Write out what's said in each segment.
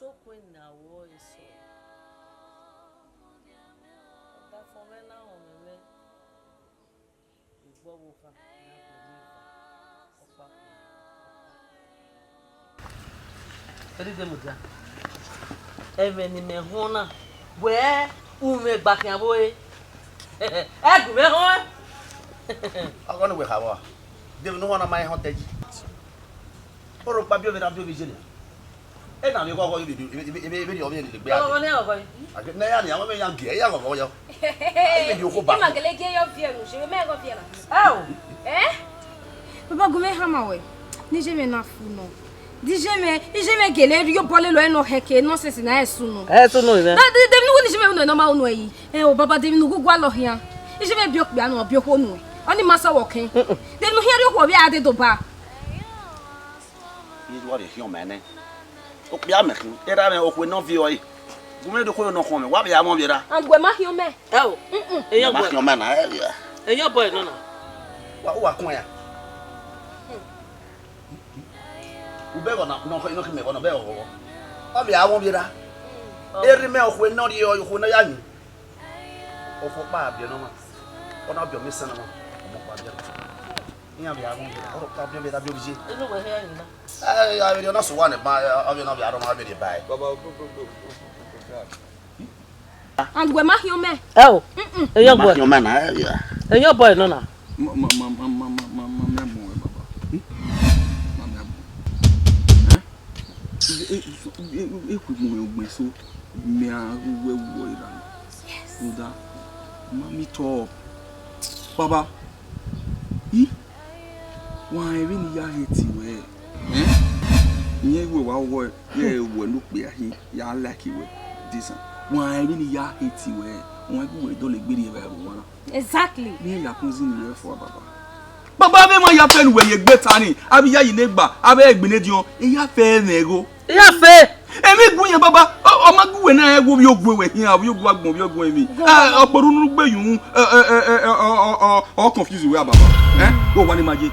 so queen na wo so. Da for me na o me. Igbo wo fa na believe. Opa. Eri de mudia. Even ni me ho na. Where ume gbakan boy. Egu me ho. Agora we have. Dem no wana mai hontage. Oro pa bio vera bio bijele. E na mi go you do. E o me le gbe Oh, ne o boy. Na ya ni awon me yan ge ya go yo. E bi o ko ba. Ma gele ge yo vie no, je me go vie na. Oh. Papa gume hama we. Ni je me na fu no. Di je me gele yo bole lo eno heke no se na esu no. Esu no ina. Na dem no ni je me no normal no yi. O baba dem no gugwa lo hia. Ni je me biok bia no biok ho no. Oni masa wokin. Dem no hia ri ko bia ade do ba. Yi do re hion mane. O bia me kin. E ra me o ko no vi o yi. Gume do ko no ko me. Wa bia mo bi ra. And we ma hion me. Oh. Eyan boy. Ma hion me na e ya. Eyan boy no no. Wa kon ya. Ubego na no ko me no be o. Wa bia mo bi ra. E ri me o ko no ri o ko na ya ni. O fo pa bia no ma. Ona bio me sana ma. O mo pa bia. Ni abia mo bi ra. O pa bia me da bio bi. Enu we here ni na. I will not so one about I don't have any buy. And we ma hion me. Oh. Eyan boy. Your man, Eyan boy no na. Baba, why really ya hate you? Nye we wa wo ye we look be here ya like you this why really ya hate you why go we do le gbere e ba Exactly. Me ya kun zin we for baba me mo ya fe nu we ye gbe tani abi ya yi ne gba abi egbe ne dion e ya fe na ego Ya fe. Emi gun yan baba o ma gun we na ego bi ogwe we hin abi ogwe agbon bi ogwe mi oporu nu gbe yun o confuse we baba o wa ni maje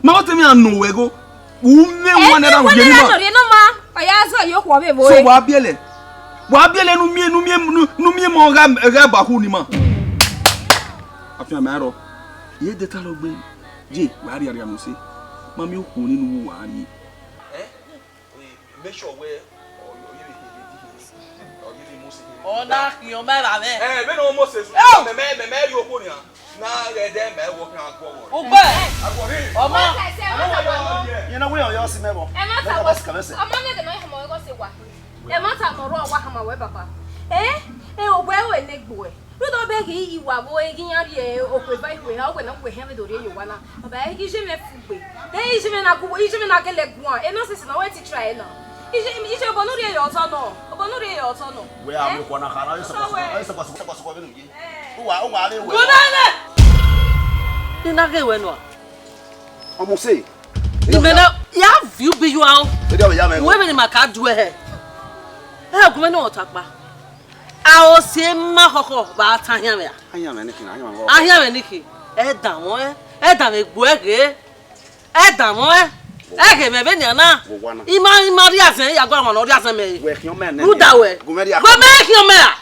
ma o temi anu we go ume wana ra uje ni ma oya so yo ko be boy so wa biele nu mie mo ga ba hu ni ma afia ma ro ye de ta lo gbe je wa ri mo se ma mi o ku ni nu wa ni make sure we Ona kiyo me la me. me no mo se me yo ko ni na re de me wo kan agbo wo Ugbe. Omo. you know we are your simebo. E ma ta omo ne de ma hama we go se wa. E ma ta no ro wa hama we papa. Ogbe we ne gbo e. Ru do be ki iwa bo e ginya ri o kwe vai we ha o na kwe he me do re yo wa na. Baba e gi je me fugbe. E ji me na ku i ji me na gele gbo e no se na we ti try na. Ije obonu ri e yo to no. Obonu ri e yo to no. We are ko na kana so be nu yi. Uwa le we. Gunane. Ni na ke we no. Omo say. Ni me na ya view be you out. E do ya me. We be ni maka du he. Gume no otapa. A o se ma koko ba tan yan me. Anya me niki na anya me. Ahia me niki. E da mo e da me gbo ege. E da mo Ege me be nyana. Ima ri asen ya gwa mo ri asen me. We kion me na. Who da we? Go me kion me a.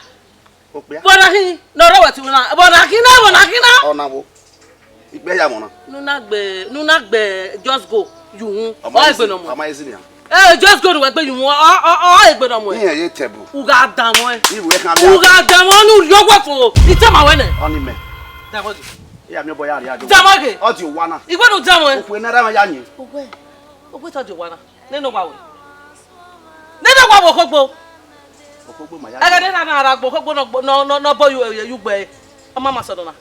Boda ki no ro wati na. Boda ki na. Ona wo. Igbe ya mo na. Nuna gbe just go. You hu. O egbe no mo. Ama ezi ni. Just go to we gbe you hu. O egbe no mo. Ni ye tebu. Uga da mo e. Iwe kan bia. Uga da mo nu yo gwa fo. Ite ma we ne. Oni me. Da mo. Ya mi boy ya ado. Da mo ke. O ti wa na. Igwe no da mo e. Okwe na ra ma ya yin. Ogbe to di wa na. Nenu gba we. Nenu gba bo kogbo. Okogbo ma ya. Aga de na ara gbo kogbo no bo you gbe. Oma ma so do na.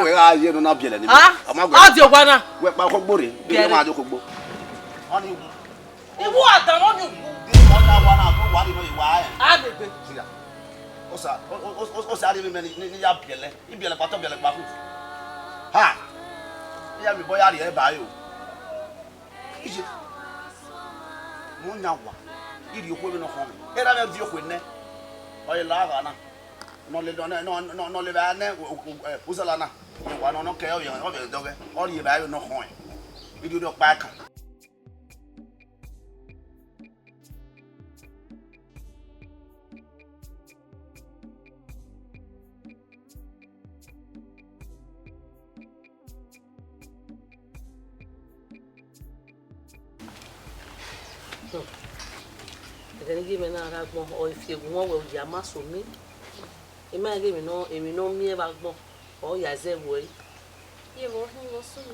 We ga ye no na biele ni. O di ogwa na. We pa okogbo re. Bi ma jo kogbo. Oni Iwu adan won ni. Ona wa na ko wa ni no iwa e. Agbegbe. Osa ri mi ni ya biele. Ibiele pa to biele pa ku. Ha. Ya mi boy ya ri e ba yo. Ije. Mo nya wa. Iri okwo mi no ho mi. Era me di okwo ne. Oye la ga na. No le ba ne usala na. Wa no ke o ye o be doge. O ri ba yo no ho e. Iri do pa kan. Then give me now or if you want will be a mass of me. It might give me no mere backbone or Yaze way. You will soon.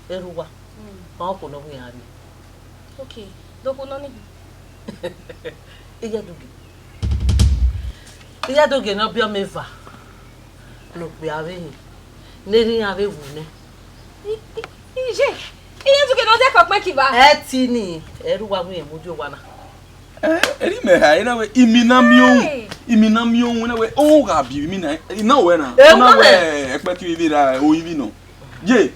Eruwa. How no we are. Okay, don't know me. Iya doge no bi o meva. No pe ave hin. Neri ave wune. Ije. Iya doge no de kokpe kiba. Ti ni Eruwa mu emojo wa na. Eri me ha ina we imina mion na we o ga bi mi na ina we na. Na we expect you bi ra o ibi no. Je.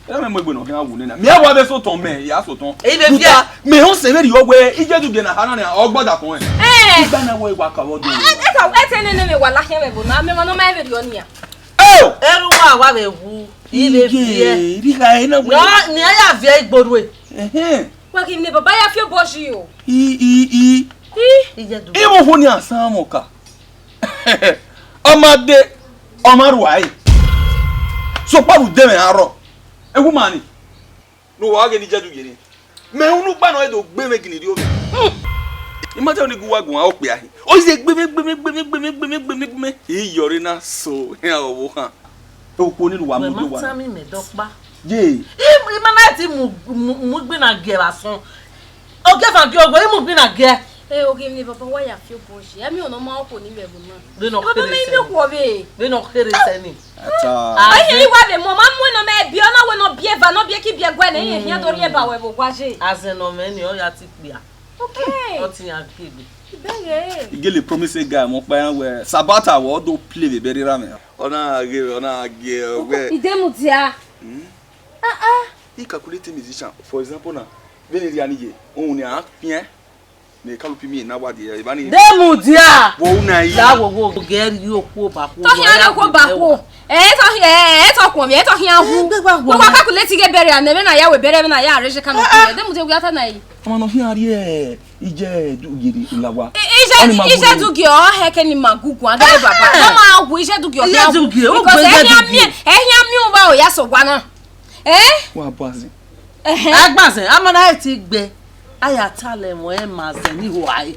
Ela me gbe no kan wune na. Mi awa be so ton me, ya so ton. E be bia. Me ho se be ri ogwe ije doge na ha na ogboda kon e. Igba na we wa ka wo do. Etene me wala hia me bo na me no ma be ri oni ya. Oh! Eruwa wa be wu. Ibe bie. Ibi ka ina we. No, ni aya via igboru e. Wa ki ne baba ya fie boji o. Ije doge. E mo foni asan mo ka. Omade omaru ai. So pa bu de me aro. Ewu mani. No wa ge ni je doge ni. Me unu gba no e do gbe me gini ri o me. Imagine ni guwa gun a o pe ahi. O se gbeme. E yori na so he owo kan. O ko ni wa mu do wa. Mama mi me dokpa. Je. Ima na ti mu gbe na ge asan. O ge fan bi ogbo e mu gbe na ge. O give me papa wa ya fie boji. Emi ono ma ko ni me bo na. Be no Papa me me ko be. Be no kere seni. Ata. Ayi wa be mo ma mu no me bi ona we no bie va no bie ki bie gwa na yin hia dori e ba we bo gwa je. Azen no me ni o ya ti pe a. Okay. O ti yan kebe. Bege. Igele promise guy mo pa yan we Sabata wo do play be very rame. Ona age we. Ide mu dia. He calculate musician for example na Benin Movie ohun ni an pien me kalupi mi na wade e ba ni. Demu dia. Wo una yi. Da wo geri opo ba ko. To hia ko ba ko. To ko mi to hia hu. Wo kwa calculate ge bere an me na ya we bere na ya reje kan ko. Demu dia wi ata na yi. Omo no hia ri e ije dugiri ilawa. Ije dugi o heke ni magugu an ga baba. No ma hu ije dugi o hia. Ije dugi o because ehia mi o ba o ya so gwa na. Wa bazi. Agbazen amana ti gbe. Aya tale mo e mazen ni ho ai.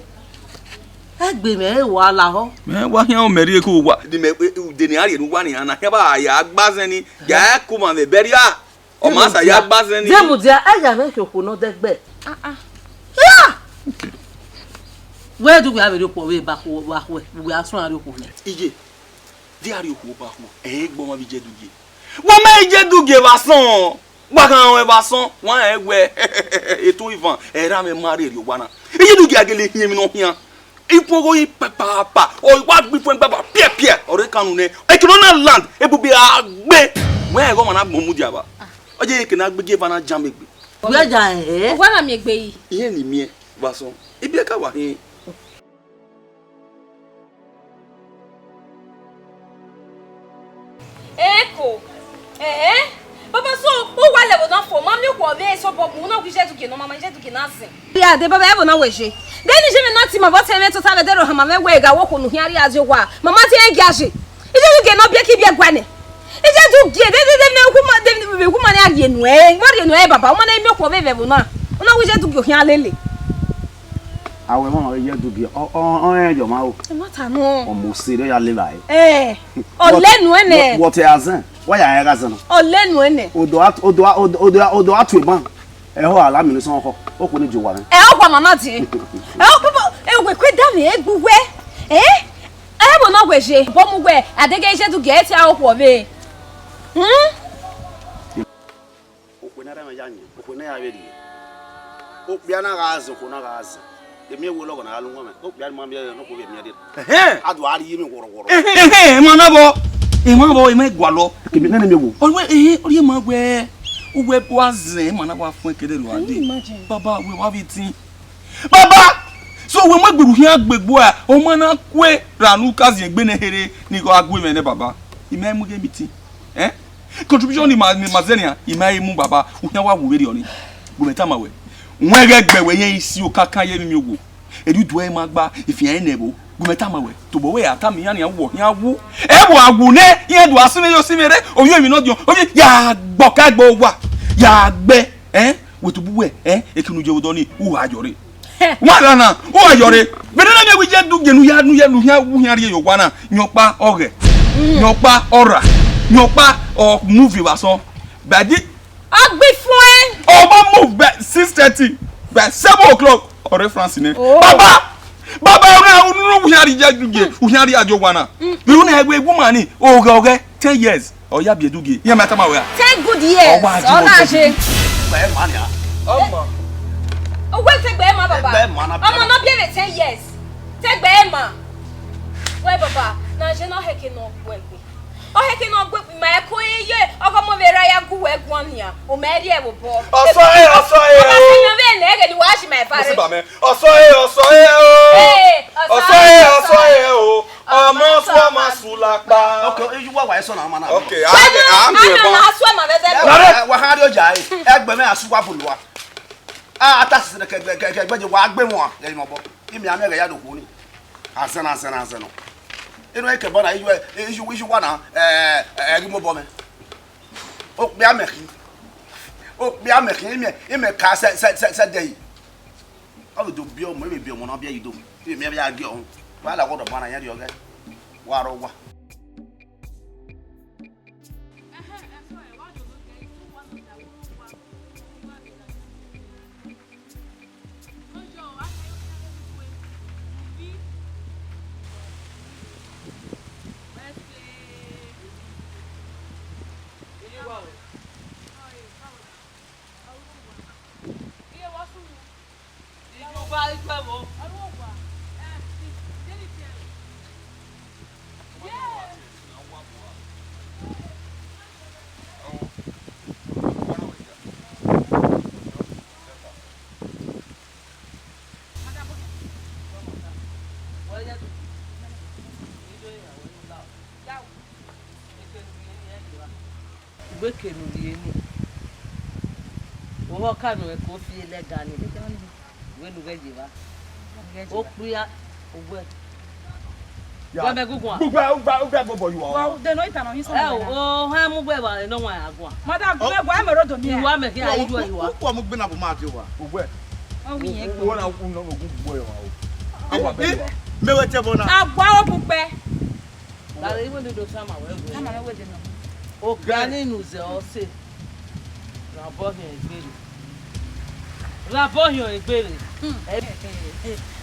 Egbe me wa la ho. Me wa hia o meri ko wa di me de ni ari nu wa ni ana hia ba ya agbazen ni ya ku ma me beria. O ma sa ya agbazen ni. Demu dia aya me ko no degbe. Where do we have a po we ba ko wa we asun ari ko ni. Ije. Di ari ko ba ko. Gbo ma bi je dugi. Wo ma ije dugi ba son. Gba kan we ba son. Won egwe. Eto Ivan era me mari ri wa na. Ije dugi agele hin mi no hian. Ipogo yi papa. O wa gbi fun baba pie. Ore kanu ne. E kino na land. E bu bi agbe. Won e go ma na gbo mu dia ba. Oje e kina gbege fa na jam egbe. We ja Wa na mi egbe yi. Iye ni mi e ba son. Ebi e ka wa hin. Eko. Baba so o wa level na for mama ko be so bo mu na ku je duke no mama je duke na sin. Ya de baba e bo na we je. Then je me na ti ma bo te me to ta be dero ha mama we ga wo ko no hiari aje wa. Mama ti e giaje. Ije duke no bia ki bia gwa ne. Ije duke de na ku ma de ku ma ne age nu e. Wa de nu e baba o ma na mi ko be be bo na. Ona we je duke hian lele. Awe mo ye dugi on ejo ma o. E mata no. O mo se re ya le bai. O lenu ene. What azan? Why ya ya gazan? O lenu ene. Odo atu eban. E ho ala mi ni so ho. O ko ni jo wa. E o kwa mama ti. E o papa e we kwe da me egbuwe. E bo no gweje. Bo mu gwe adege ise du ge ti a o po be. O ko na ra ma ya nyi. O ko na ya we di. O bia na gazo ko na gazo. Emi wo logo na alu ngome. O bia ma bia no ko be mi ade. Adu ari yi mi woro. Ma na bo e ma gwa lo. Ke bi na na mi wo. O ori ma gwe. Uwe boazen ma na wa fun kede lo ade. Baba we wa bitin. Baba so we ma gberu hin agbegbo a o ma na kwe ranu kazi egbe na here ni ko agwe me ne baba. Ime mu ge meeting. Contribution ni mazenia ime mu baba. Uhia wa wo weri oni. Go meta ma we. Nwege gbe we yen isi o kaka ye mi owo. Edu do e ma gba ifian nebo. Go meta ma we. To bo we ata mi ya ni wo hin awu. E wo awu ne yen do asime yo simere. Oyo mi no dio. Oyo ya gboka gbo wa. Ya gbe wetu buwe ekinu je wodoni u ajore wala na u ajore benena me we je du genu ya nu ya wu ya ri yogwana nyopa oge nyopa ora nyopa o movie wa so badi agbe fún o move by 6:30 by 7 o'clock ore France ni baba ora unu wu ya ri je duge wu ya ri ajogwana bi una egbe egumani oge 10 years o ya bi eduge ya mata ma we 10 good years ọ̀nà ṣe Bẹ́ẹ̀ máa ní à. Ọmọ. owó tẹgbẹ́ ẹ̀ ma bàbá Ẹgbẹ́ máa na ọmọ náà bẹ̀rẹ̀ 10 years tẹgbẹ́ ẹ̀ ma wẹ́ bàbá náà ṣe náà hẹ̀kẹ́ náà gbọ́ ẹ̀gbẹ́ ọ̀hẹ̀kẹ́ náà gbọ́ mà ẹ̀ kó iye ọkọ̀ mọ́ bẹ̀rẹ̀ ayá gúwọ̀ ẹ̀gbọ́n nìyà ò mà ẹ̀ rí ẹ̀ wò bọ́ ọsọ ẹ ọmọ sẹ́yìn bẹ́ẹ̀ nà ẹ̀gẹ̀ ni wàá ṣì mà ẹ̀ fárẹ́ ọsọ ẹ o ọmọ sọ ma sulapa Okay, you wa wa eso na ma na. okay I'm na asọ ma bẹ́ẹ̀ Wa ha ri oja yi. Egbe me asu kwa bulwa. Atasi de kegbeje wa agbe mo a. Ye mo bo. Imi ame ga ya do ku ni. Asena no. Inu e ke bo na iju wa na eri mo bo me. O bi ameki. Imi ka se dey. O do bi o mo e bi o mo na bi ayi do. Imi bi agi o. Wa la go do bana ya ri oge. Wa ro wa. Gbekenu rie ni wo kanu e ko fi lega ni wenu geje ba o puya ogbe wa be gugun ugba bobo you Well, they know it and on o ha mu gbe ba no wan agun Madam, go am rodo mi. iwa me ki ayi do iwa Wo mo gbe na bo ma ti wa. ugbe Oh, we ain't wo na ku no ogun gbo yo awa be Me we te bo na. Agwa opupe. la re mo do sama we we Come on, we dey no. o gani nuze o se Rabohin egbere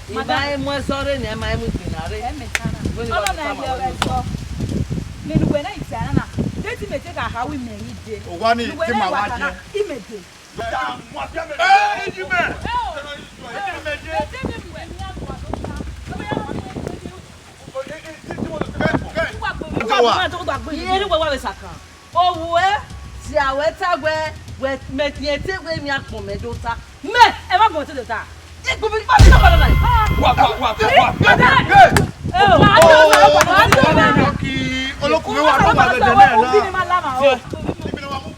Iba e mo sore ni e ma e mu gbinare E me kana. Ono na ye we so. Me nu we na itiana na. Deti me take a how we me yi de. O wa ni ti ma wa je. Imede. Yeri we wa we sakan owu e ti awe tagwe we metiete we mi apon medota me E ma go to the ta. igbo bi pa so bana nai wa Olokun mi wa ro ma le de na na. Bi ni ma lama o.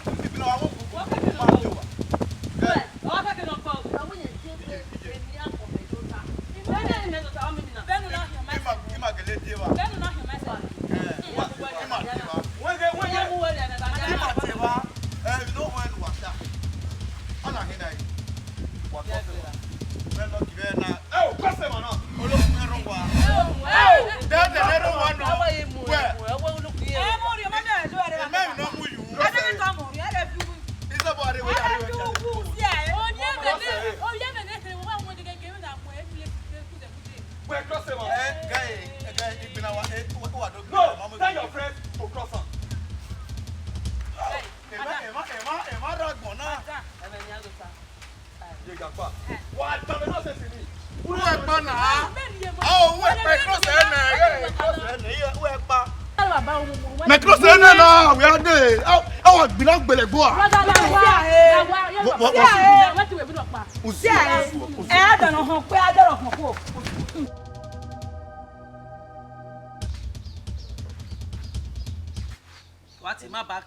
Wati ma ba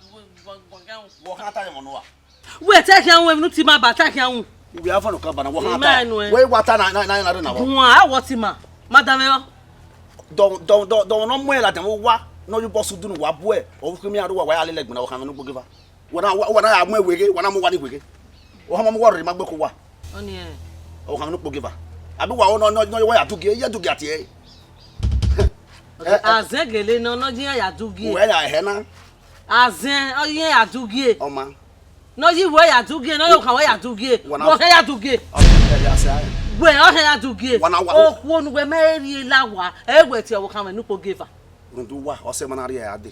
Wo kan ta mo no wa. we take yan we nu ti ma ba take yan We have no kabana wo kan ta. We wata na na wo. won a woti ma madam yo Don no mo la tan wo wa no you boss dunu wa bo e o ku mi aro wa ya le legbon wo kan no gbogeva. Wona ya mo ewege wona mo wa ni wege. O ha mo worry ma gbe ko wa. Oni e. O ha no pogiva. Abi wa o no wa ya tugi, ya tugi atie. Azegele no no jin ya tugi. We ya he na. Azen o yin ya tugi. O ma. No ji wo ya tugi, no yo kan wo ya tugi. Wo he ya tugi. O ya say. We o he ya tugi. O ku onu gbe meri lawa. Egwe ti o kan me no pogiva. Ndu wa o se manari ya ade.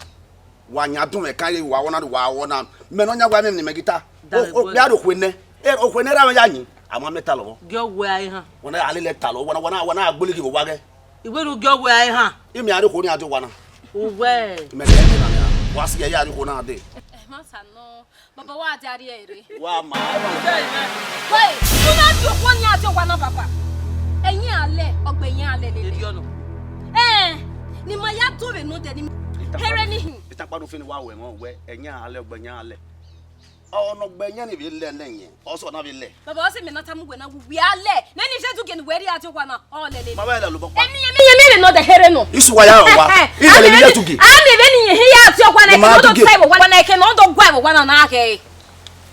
Wa nya dum e kan ye wa wona me no nya gwa me ni megita. O bia do kwenne. O kwenne ra ya yin. Ama metal Gyo we ai ha. Wona ale le talo wona agboli ki bo wa ge. Iwe ru gyo we ai ha. Imi ade ko ni ade wana. O we. Me le ni na ya. Wa si ya ade ko na ade. Masa no. Baba wa ade ari ere. Wa ma. Wait, you na ti ko ni ade wana papa. Eyin ale, ogbeyin ale lele. Ni ma ya to re no de ni. Here ni hin. Ita pa do fini wa we mo we eyin ale ogbeyin ale. No gbenya ni bi le nenye. O so na bi le. Baba o se me na tamu gwe na wi ale. Na ni se tu ke ni weri ate kwa na o lele. Ma ba le lo bo pa. Emi no de here no. Isu wa ya wa. Ile le bi tugi. Ami be ni he ya ate kwa na ke no do sai bo wa na ke no do gwa bo wa na ke.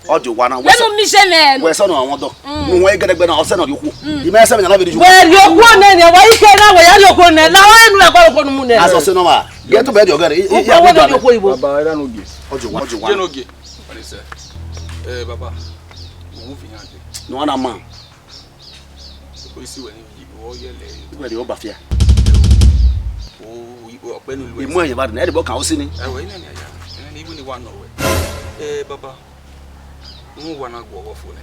Ojo wa na we. Lenu mi se me. We so no awon do. Nu we gede gbe na o se no yoku. Di me se me na bi di. We yoku ne ne wa ike na we ya yoku ne. Na wa enu e gba yoku nu mu ne. Aso se no ma. Get to bed your gere. Ya we do yoku ibo. Baba era no ge. Ojo wa. Je no ge. What is Baba, movie ande. No na man. Ko si we ni wo ye le. We dey obafia. O penu lu. Imu eyin ba de na e de bo kan o si ni. We ni na ya. Ni ibu ni one no we. Baba. Mu wa na gwo fo ne.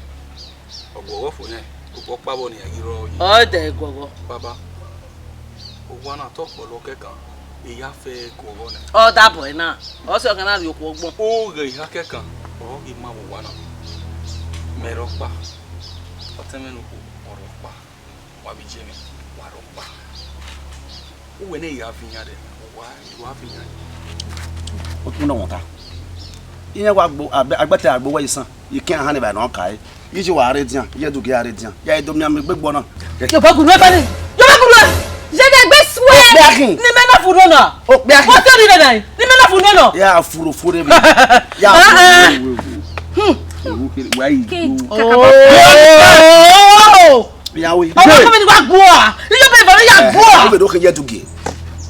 Ogwo fo ne. O pa bo ni agiro yi. O de gogo. Baba. O wa na to polo kekan. Iya fe gogo ne. O da boy na. O so kan na yoku ogbon. O re ha kekan. O ima wo wana meropa otemenu ko oropa wa bijemi wa ropa o we ne ya finya de wa finya O tun na won iyan wa gbo agbete agbo wa isan ikin han ni ba na kai yiji wa are dian ye du ge are dian ya e do mi am gbegbo na Yo ba gunu e ba ni. Yo ba gunu. Je de gbe swe. Ni me na fu no na. o pe akin. O to ni de nai. Ni me na fu no no. Ya furu fure mi. Ya why Oh! ya we. O ba ko mi ni wa gbo a. Ni yo be ba ya gbo a. O be do kin ye du ge.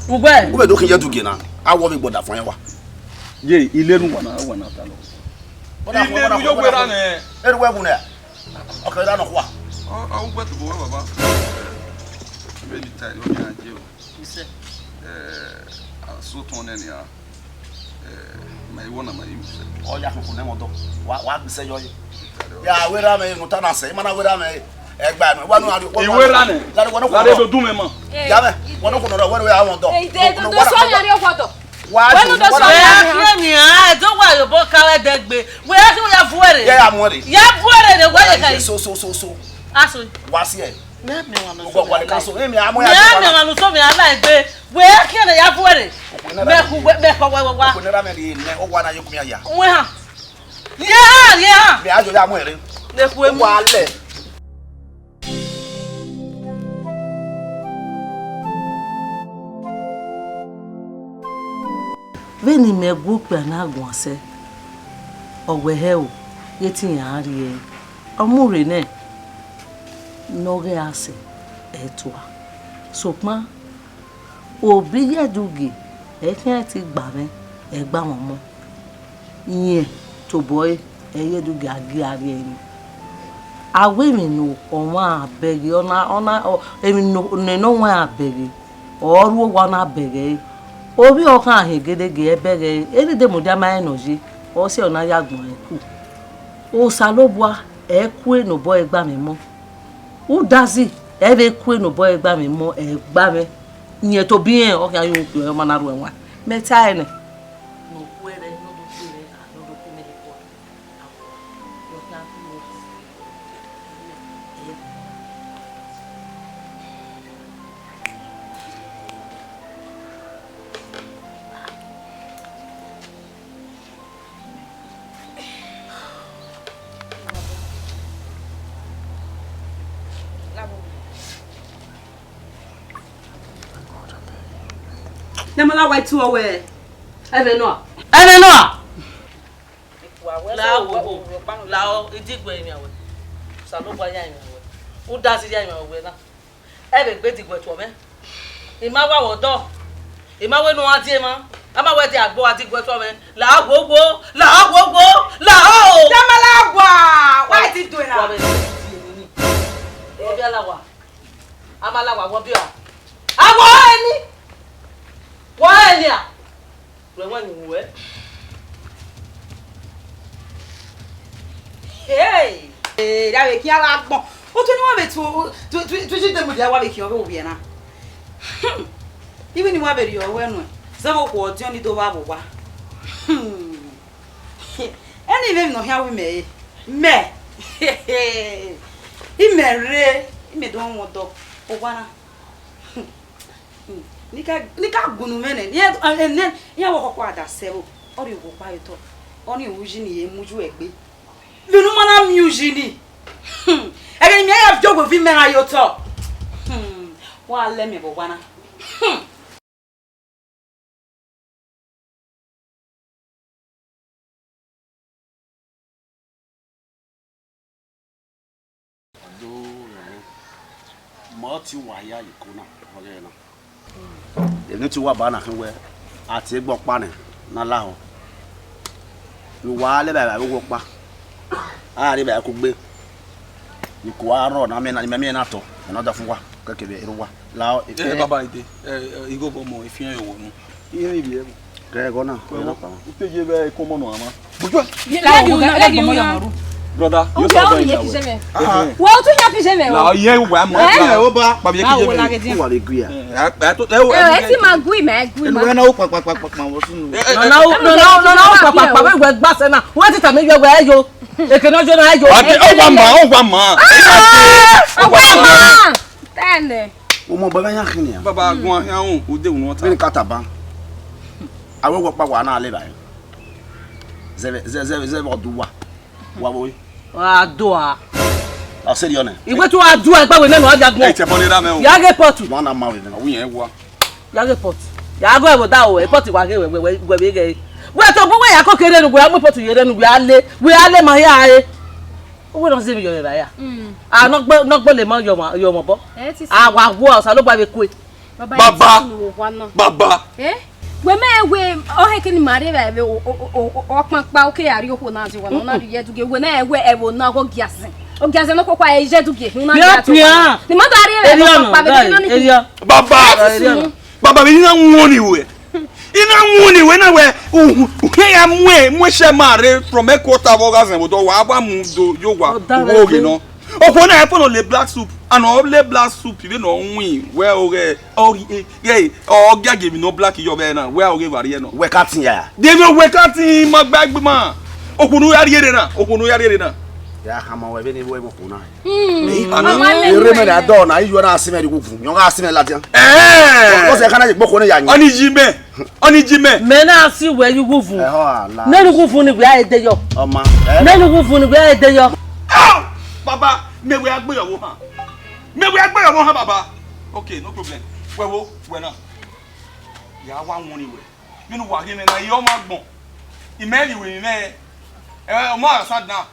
Ugbe. O be do kin ye du ge na. Awo mi gboda fun ye wa. ye ile nu wana ta lo ile nu yo gbera ne e ru egun ne o ke da no kwa o gbe to bo baba be di tai o jan je o ise so ton ne ya mai wona mai use o ya ko ne mo do wa bi se yo ya we ra me nu ta na se mana we ra me egba mi wa nu ari ko iwe ra ne la de do dun me mo ya me wonu ko no ro we awon do e de do so yan ri o do wa wonu do so yan ni a do wa yo bo kawe degbe we a ti ya fuere ya mo re ya fuere de wa ye kai so aso wa si e me wa no ko kwa ka so e mi amo ya ya me wa no so me ala egbe we a ki na ya fuere me ko wa ko ne ra me ri ne o wa na yo ku mi aya we ha yeah mi ajo ya mo ere le ku emu wa le veni me gbo pe na gun ase ogwehe o yeti yan ri e omure ne no ge ase etua sopma obi yedugi e kin ti gba me e gba won mo yin to boy e yedugi agi ari eni awe mi no onwa abegi ona emi no nwa abegi oru wa na abegi obi okan ahegedege ebere eride mudia mai noji o se ona yagbon eku o salobua eku enobo egba mi mo u dazi ebe ku enobo egba mi mo egba me yen to bi en o kan yun pe o ma na ru enwa meta ene no kwere no do kwere no do kwere ko yo kan ku Nemala white to away. ebe no la wo la o idigbo emi awe Salobo ya yin we. U da si ya yin we na. E be gbe ti gwetu me. Ima wa Owodor. Ima we nu ati ma. Ama we ti agbo ati gwetu me. La gbogbo, la gbogbo, la o. Jamala gwa. Why ti do na? Obi alawa. Amalawa wo bi o. Awo eni. Wa eni a. We wa ni we. Hey. Da we ki ala gbon. O tún ní wọ́n be tu ji dem dia wa be ki o be obi na. Ibi ni wa be ri o we nu. Se bo ko ti oni to ba bo wa. Eni le no hia we me. Me. Imere, ime do won do. O wa na. Nika gunu mene. Ni ya wo kokko ada sebo. Ori wo pa ito. Oni uji ni emuju egbe. Binu mana muji ni. Again me have job with me ayo to. Wa le me bo wana. Moti waya ikuna oge na. Eni ti wa ba na kan we ati egbo pa ni na la ho. Lu wa le ba wo pa. A ri ba ko gbe. Iko aro na me na to. Na da fun wa kekebe iru wa. La baba ide. Igo bomo ifian yo wonu. Iye bi e. Ke go na. Uteje be ko mo no ama. Bujo. La di mo yamaru. Brother, you saw going now. Well, to happy jeme. Now here we am. O ba. Ba bi ki Wa le gui a. Eti ma gui ma. Enu na o pa wo sunu. No, we gba se na. What it me we yo. E ke no jo na yo. O gba ma. Tene. O mo ba yan kini a. Baba gun ahia hun o de unu ta. Bini kataba. Awe wo pa wa na le ba. Zebe oduwa. Wa boy. Wa do a. I said your name. Igwe tu wa do e gba we na no ja gun. E te boni da me o. Ya ge pot. No na ma we na. Wu yen wa. Ya ge pot. Ya go e bo da o e pot wa ge we be ge. We to bo we ya ko kere nu we am pot yere nu we ale ma ya e. O we don se mi yo ra ya. Ah no gbo le mo yo mo bo. Ah wa wo Salobo be ku e. Baba. We o he kini mare ba be o pa o ke ari o na zi wona na ri yeduge we na e wo na go giase o giase no kokwa e jeduge na ya to ni ma do ari e pa be no ni Baba be na nwoni we ina nwoni we na we uhe ya mwe she mare from a quarter of orgasm do wa ba mu do yo wa wo ge no o na e fo no le black soup and all le black soup we no win where o gage mi no black yo be na where o ge ware no We katin ya. dey no we katin ma gbagbe ma okunu ya riere na Ya hama we be ni we mo kuna. ere me na do na yo na asime di kuku. Yo ga asime latian. Ko se kana gbo ko ni ya yin. Oni jime Me na si we you go fun. Ho ala. Na lu go fun ni we a de yo. Oma. Na lu go fun ni we a de yo. Baba me we agbeyowo ha baba. Okay, no problem. We na. Ya wa won ni we. Nínú wa ge me na yo ma gbon. Imeli we me. O ma sad na.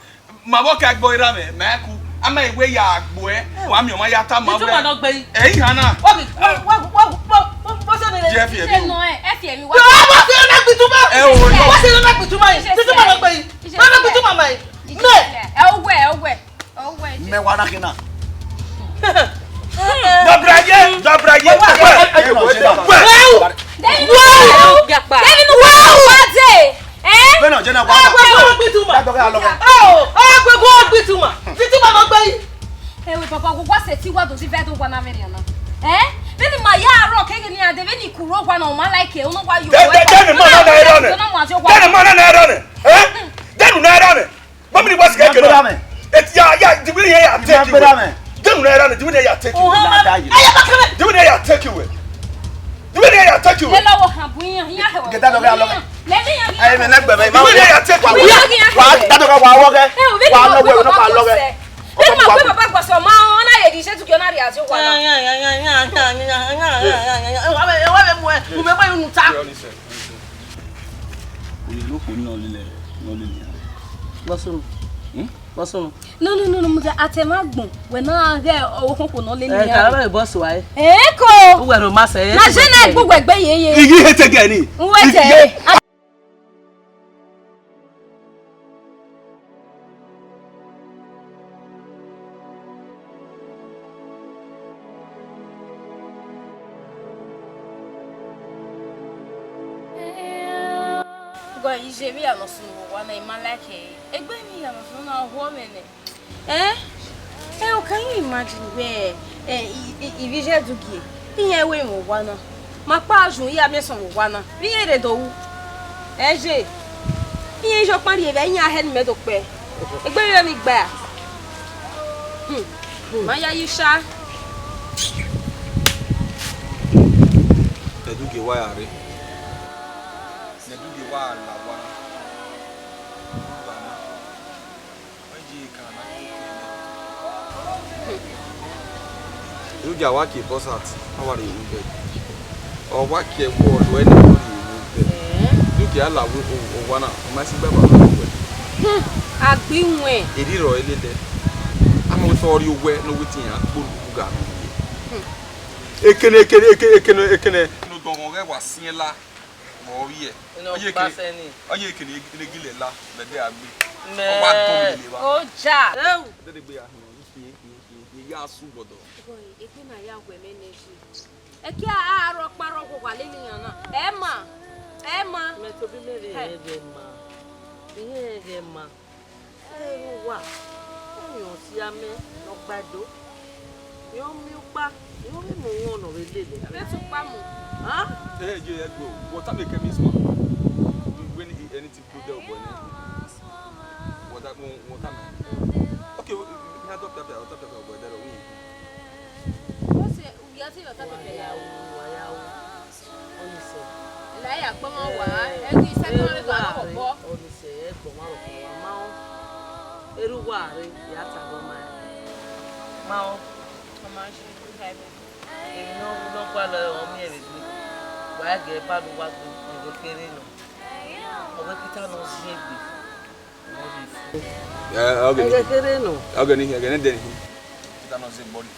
Ma bo ka gbo ira me, ma ku. Ama iwe ya agbo e. Wa mi o ma ya ta ma we. Tuma no gbe yi. Eh hana. What se ne? Jeff ye bi. no e fi emi wa. What se ne bituma? o. What se ne bituma yi? Tuma no gbe yi. Ma no bituma mai. Me. Owe. Me wa na kina. Dobraye. Be na je na wa. Bituma no gbe yi. Ewe papa go kwa se ti wa do ti fe to kwa na veri na. Beni ma ya ro ke ni ade beni kuro kwa na o ma like e o no wa yo. Denu na erane. Mami ni was ke ke no. Et ya dibiri ya take you. Denu na erane, dibiri ya take you. Dibiri ya take you. Le lawo han bu yan ya he wo. Get that over along. Le mi yan. Ai me na gbe me ma. Dibiri ya take you. Wa that over wa wo ke. Wa no we no pa lo ke. Beni ma pe papa gbo so ma on na ye di se tu ki na ri ati wa na. Wa be mu e. Mu me gbe nu ta. We look no lile. Lọ́sùn. Bosono. No, muda atemagbon. We na ge owo no le ni. Ka boss wa e. Ko. We ro ma se. Na je na gbogbo egbe yeye. Igi hete gani. Nwete. Nigeria no so one na malake egbe mi ya no na ho mene can you imagine where ivije dugie iye we mo wa na ma pa ajun ya me so mo wa na bi ere do wu je iye jo pari e be yan head me do pe egbe yo mi gba ma ya yisha Eduge wa yare Eduge wa la wa You get waki boss at how are you bed? Or waki word when you bed? You get la one massive baba. Agbinwe. Edi ro ele de. Am with all you wear no waiting at Buga. Ekene. No don't get was seen la. More ye. Oye can gile la, the day I be. Oh, ja. Yasubodo. Eke na ya gwe meneji. Eke a aro paro ko kwa leni yan na. Emma. Me to bi me ege ma. Wa. Yo si ame no gbado. Yo mi pa. Yo mi mo won no relele. Be tu pa mu. Je go. What make me small. When anything put there boy. What that okay, we have top boy there. Yati yo tape ya wo oni se la ya gbon wa egi secondary to abo oni se e gbon wa ro wa ma o eru wa re ya ta go ma o ma shi have no kwa lo o mi ere ni wa ge pa lu wa go kere no o be kita no si egbe Okay kere no okay ni den kita no si body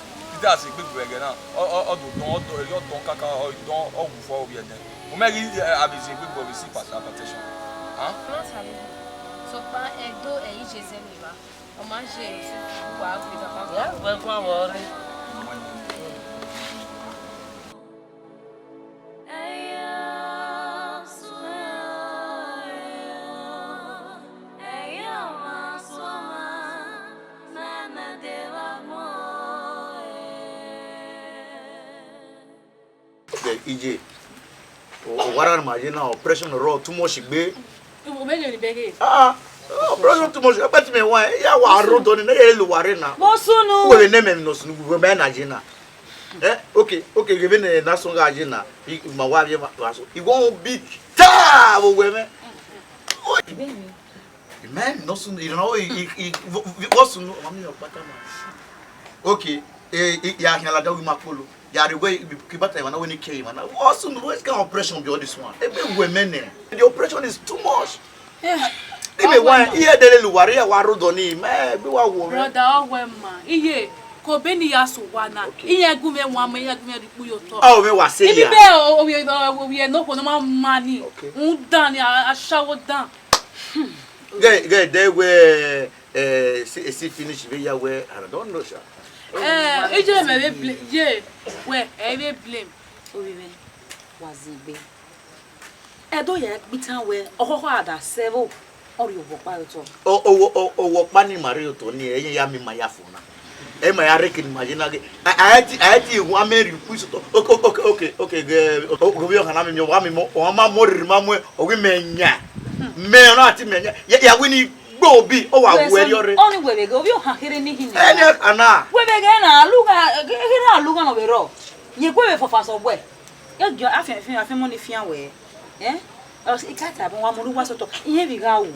that's a big burger now. Don't kaka or don't all before we are there. Umegi abizi big boy see participation. Huh? So pa edo e ije zemiba. O ma je si wa Africa pa. ya we kwa wori EJ. Waran imagine operation raw too much gbe. O me ni bege. Operation too much. But me why ya wa ro do ni na ye lu ware na. Mo sunu. We ne me no sunu we me na jina. Okay, give me na so ga jina. Ma wa bi ma so. I won big ta wo we me. Man no sunu you know what sunu mami o pata ma. Okay, ya hala da we makolo. Ya the way kibata na when he came and what's kind of operation be all this one? The operation is too much. Yeah. Even one here dey luware ya wa rodo ni me bi wa wo. Brother Owema, iye ko beni ya so wana. Iye gume wa me ya gume ripu yo to. Ah o me wa say ya. Ibi be we no ko no ma mani. Dan ya shawo dan. Get they were see finish be ya where I don't know sha. Ije me blame. Je, we e blame. Owiwe wazigbe. Edo ya bitan we okoko ada sevo ori obopa to. O pani Mario to ni eyin ya mi ma ya funa. E ma ya rekin imagine ge. I wa me request to. Okay. Go bi o kana mi wa mi mo o ma mo ri ma mo o wi menya. Me no ati menya. Ya wini go bi o wa we yore. Oni we go bi o ha kere ni hini. Ana. We be ge na aluga no be ro. Ye gwe fofa so gwe. Ya gyo afi mo ni fian we. Os ikata bon wa mo ruwa so to. Ihe bi ga wo.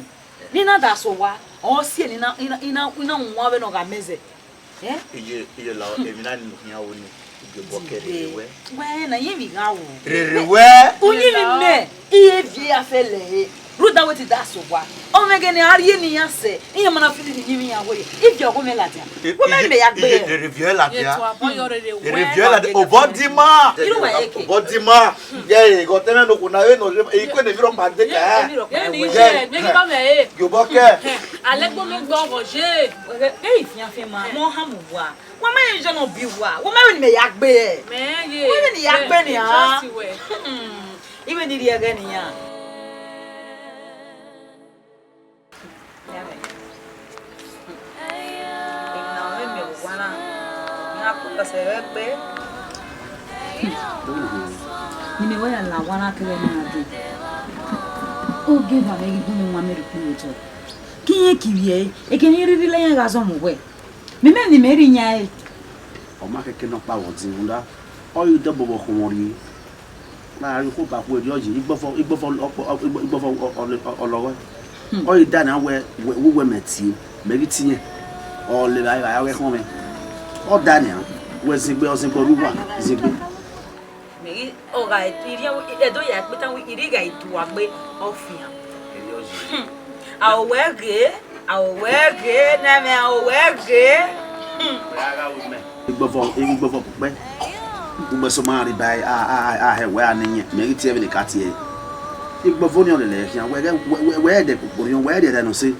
Ni na da so wa. O sie ni na nwa be no ga meze. Iye la e mi na ni fian wo ni. Ge bokere we. We na ye bi ga wo. Rere we. Onyi mi me. Iye bi afele. Ruda weti da so wa. O me gene ari ni ya se. Iye mana fili ni mi ya wo. If you go me la dia. Wo me me ya gbe. The review la dia. The review la dia. Obodima. Iru wa yeke. Obodima. Yeah, go tell me no kuna we no e ko ne viro pande ka. Yeah, ni je, me ba me. Yo boke. Alek bo me gbo Roger. Eh fi afin ma. Mo ha mo wa. Wo me je no bi wa. Wo me me ya gbe. Me ye. Wo me ni ya gbe ni ha. Just we. Iwe ni dia ga ni ya. Nimeweya la wana kele na ade. Oge ba me gibu nwa me ruku oto. Kinye kiwie, e kenye riri le yan gazo mo we. Me ni meri nya e. O ma keke no pa won ti unda. O yu de bobo ko mori. Na ri ko ba ku e oji igbofo olowo. O yu da na we meti. Me ri tinye. O le ba we ko me. O da ni an. We zigbe o zigbo ruwa. Zigbe. Me o ga iri e do ya pe tan iri ga itu wa pe ofia. Awege na me awege. Igbofo pe. Ugbo so ma ri bai he we aniye. Me ri tie be ka tie. Igbofo ni o le fian we de popori we de no se.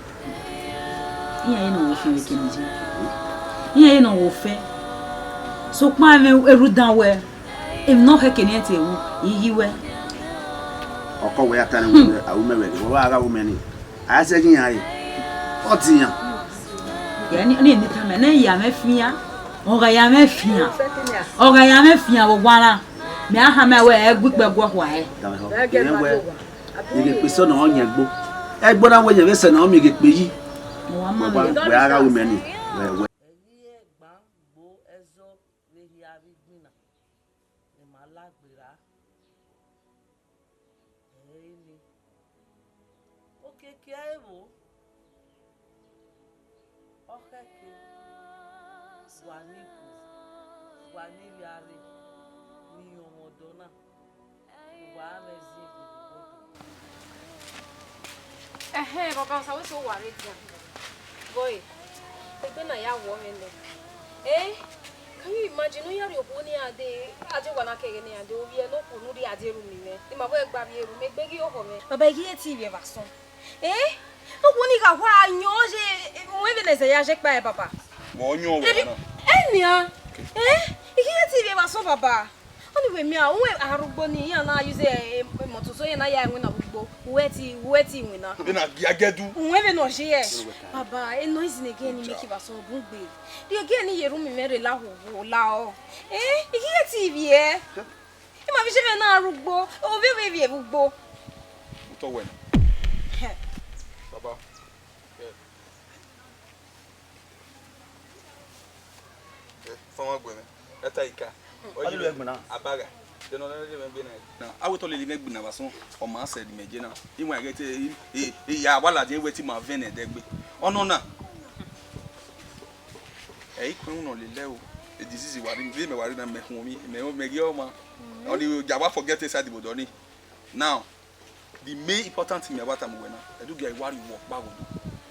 Iya ina wo fe keniji. Iya ina wo fe. So pa me erudan we. Im no he keniete wu yiwe. Oko we atane we awume we wo aga wumeni. Ase kin ayi. Otiyan. Ya ni kama na ya mafia. Oga ya mafia. Oga ya mafia wo gwara. Me aha me we egbe gwo hwa he. Ni pe so na onye gbo. Egbo na we ye be se na o mi ge pe yi. Mo ama We aga wumeni. We Baba, so we so worried. Boy, we're gonna ya woman. Can you imagine you are your pony a day? I don't want to get any idea. We are not going to be a dear room. The my work baby room make beg your home. Baba, here TV of us. No one got why women as a yajek by papa. Mo nyo wo na. Enya. Here TV of us, papa. Only me a we arugbo ni ya na use moto so ya na ya enwe na ugbo weti we na Na giagedu nwe no je baba e noise ne again ni make ba so bugbe the again ni yeru mi mere la ho la o ikiye tv e ma bi se me na arugbo o bi e ugbo to wen baba fama gbe me eta ika Ojilu egbuna. Abaga. They no let them be na. I will tell you the egbuna bason for ma said me je na. Im wa get ya wala je wetin ma vene degbe. Ono na. Ikun no le le o. The disease wari me wari na me hun mi. Me gi o ma. Only jawa forget inside the bodoni. Now, the main important thing about am we na. I do get wari work ba wodo.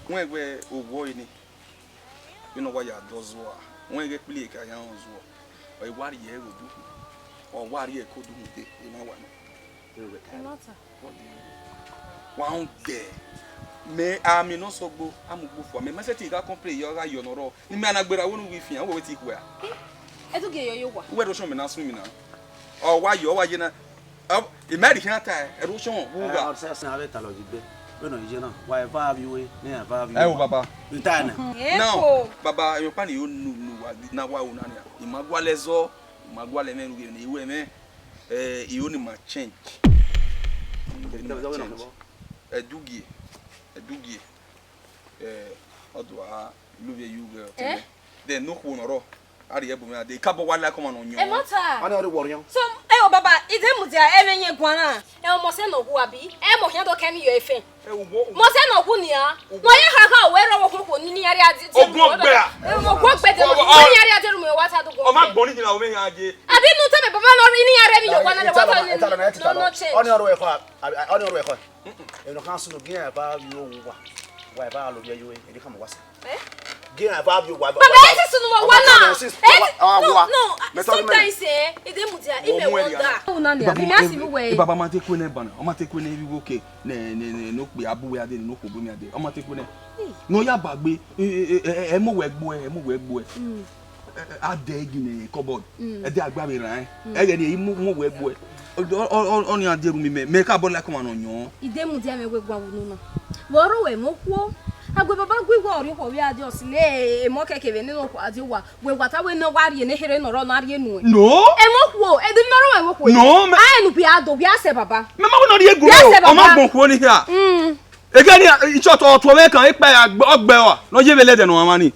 When we owo ni. You know why you does wa. When get play ka yan zo. Or what ye will do, or what ye could do with it, you know what? One day, may I mean also go, I'm go for me. My city that complain your you know, the man I won't with you, I will take where. I do get you where do show me now swimming now? Or why you are, you know, the American time, a Russian, who got why have you? Never have you. Oh, Baba. No, Baba, your panny, you knew now. Why, Imagwalezo, Magwale men will you women, you only must change. A doogie, how do I love you, girl? Then no one or all. They couple one like on you. I know the warrior. So, Baba, it's a mutia, even ye guana, and Moseno Wabi, and Mohendo can you a fin. Moseno Bunia, why have where our home in the area? What better? What I do? I'm not born in our way. I didn't know Papa or any area. You want to on your record. e no kan so no gen ba bi o wa wa ba lo bi ayo e de kam wasa gen ba bi wa ba Baba ese sunu wa na no sometimes ide mudia ime wonder una ne abi asi bi we baba ma te ku ne bana o ma te ku ne bi okay ne no pe abu ade no ko bomi ade o ma te ku ne no ya bagbe e mo we gbo e ade igi ne cupboard e de agba mi ran e ge ni mo we gbo e oni ade ru mi me ka bo like one onyo ide mudia me we gwa wonu no woro we mo ku agwe baba gwe gwa ori ho wi ade osile e mo keke be ni no ko ade wa we gwata we no wari ne here no ro na rie nu no e mo ku e di no ro we mo ku no ai nu bi ado bi ase baba me ma no rie guro o ma gbon ku oni here e ge ni icho to we kan ipe ogbe wa no je be lede no ma ni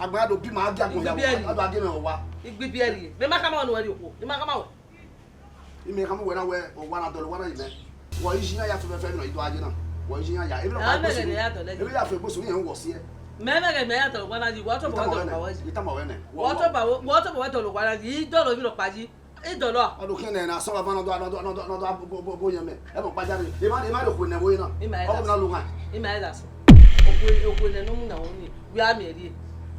agbado bi ma agi agun ya ado agi me wa igbi bieri me ma kama onu wari oko me ma kama we ime kama we na we o wa na do wa na ime wo ijinya ya to be fe mi no ido agi na wo ijinya ya ebi no ba so ebi ya fe bo so yen wo se e me me ya to wa na ji wo to bo wa to wa ji ita ma we ne wo to ba wo to lo wa na ji do lo mi lo pa ji e do lo adu kin na so ba na do bo yen me e mo pa jare e ma do ko ne wo yin na o na lu kan e ma da so okwe ne no mu na woni wi a me ri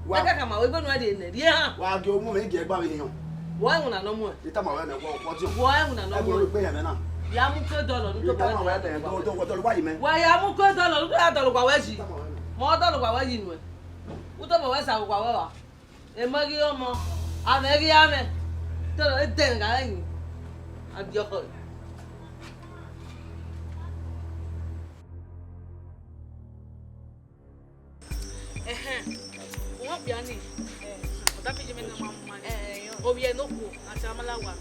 wa ka ma we gbonu ade ne ri ha wa ge o mu me ge gba we yan wo ehun na no mu ita ma we ne wo ti wo ehun na no mu e gbe yan me na ya mu ko dollar nu to ita ma we de do wa yi me wa ya mu ko dollar nu to ya dollar kwa we ji mo dollar kwa we ji nu u to mo we sa kwa we wa e ma gi omo a me gi a me to e den ga yin a di ko wọ́n bí a ní ọ̀dà méjì mẹ́ta máa mú ma ní obi ẹ̀ ló kù àti amalawa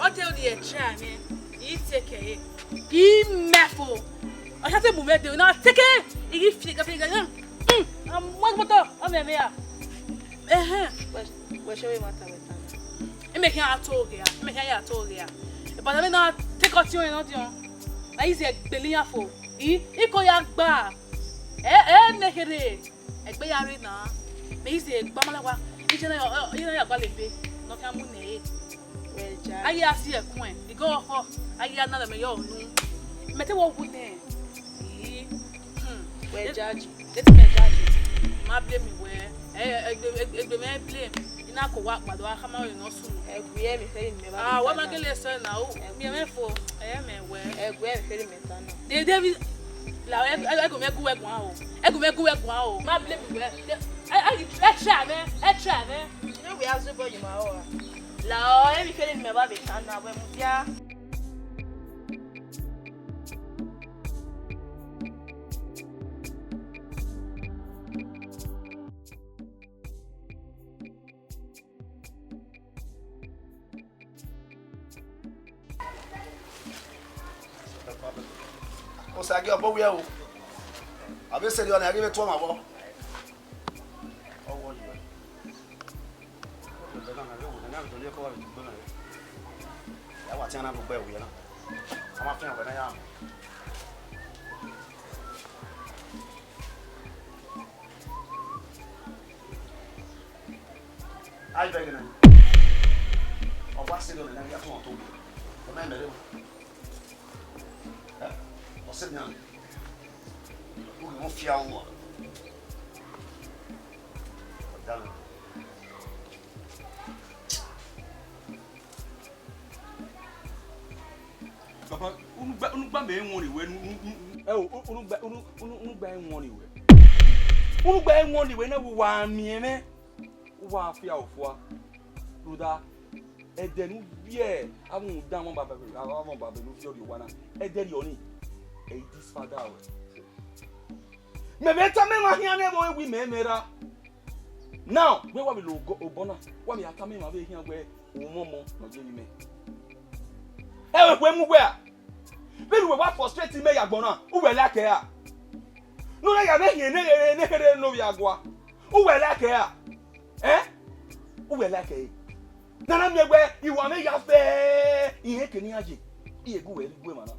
ọ̀tẹ̀ òdi ẹ̀ tíra ní yìí tẹ̀kẹ̀ yìí yìí mẹ́fọ̀ ọ̀ṣà tẹ̀ mú mẹ́tẹ̀ náà tẹ̀kẹ̀ yìí fìgàfìgà náà wọ́n gbọ́dọ̀ ọmọ ẹ̀mí à wẹ́ṣẹ́ wẹ́ máa tàwẹ̀ tàwẹ̀ ẹ̀mẹ̀kì á tó ògè à ẹ̀mẹ̀kì á yà tó ògè à ìbàdàn mi náà tẹ̀kọ̀ tí ó yẹn náà di wọn ayé ṣe gbẹ̀lẹ́yàfọ̀ yìí ikọ̀ ya gbà mẹ́kẹ̀rẹ̀ ẹgbẹ́ ya rí náà me ise gbamalawa ije na ya gba lebe no ka mu ne Aye, I see a coin. You go off. Aye, another me yo no. Mete wo wu ne. Where judge? Let's me judge. Ma blame me where. Egbe me blame. Ina ko wa pado aka ma we no su. Egbe me feri me ba. Ah, what ma gele so na o. Me for. Me where. Egbe me feri me tan. They David la ego me gu egun o. Ego me gu egun o. Ma blame me where. I try me. No we have to go you ma o. La o me feri me ba be tan na we mu bia. O sa ge obo we o. Abi se ri ona ge be to ma bo. Owo yi. Ya wa ti ana bo gbe we na. Ama fi an we na ya. Ai be gena. O wa se do na ya to on to. O na me re. C'est bien. On fia ou. Papa, unu gba me won iwe unu gba won iwe. Unu gba won iwe na wo wa mi me. Wo afia ofua. Ruda edenu bie awun dan mo baba no fi ori wa na. Ederi oni. This father me better me ma hia na we me mera now we wa be lo obona wa me ata me ma be hia we wo momo no je ni me e we mu we a be we wa frustrate me ya gbona u we like a no na ya be hia ne here no ya gwa u we like a u we like a na na me we iwa me ya fe ihe keni aje iye gu we gwe mana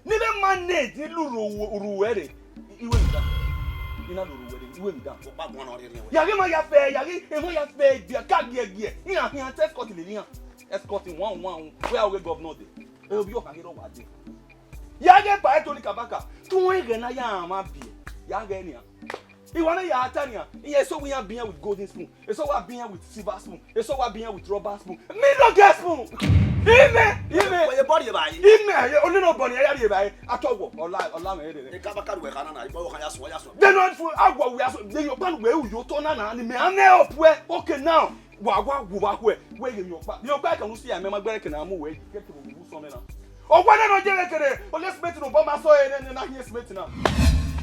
nibe manage ni ruwere iwe mi da ina ruwere iwe mi da O pa gbon ori ni we. yage ma ya fe emo ya fe dia ka gie ina hian escort le nian escorting one where we governor dey e obi o kan hero wa dey yage pa to ni kabaka tun we na ya ma bi yage ni a iwa na ya atania iye so we have been with golden spoon e so we been with silver spoon e so we been with rubber spoon me no get spoon ime We body ba yi. ime only no body ya dey by atowo ola me dey E ka ba ka we kana na ibo kan ya so they not for agwa we aso dey your pan we you to na ni me ane opwe okay now wa we give your pa can see am ma gbere kana mu we get to bu so me na ogwa na no jere kere o let's bet no ba so e na here smith na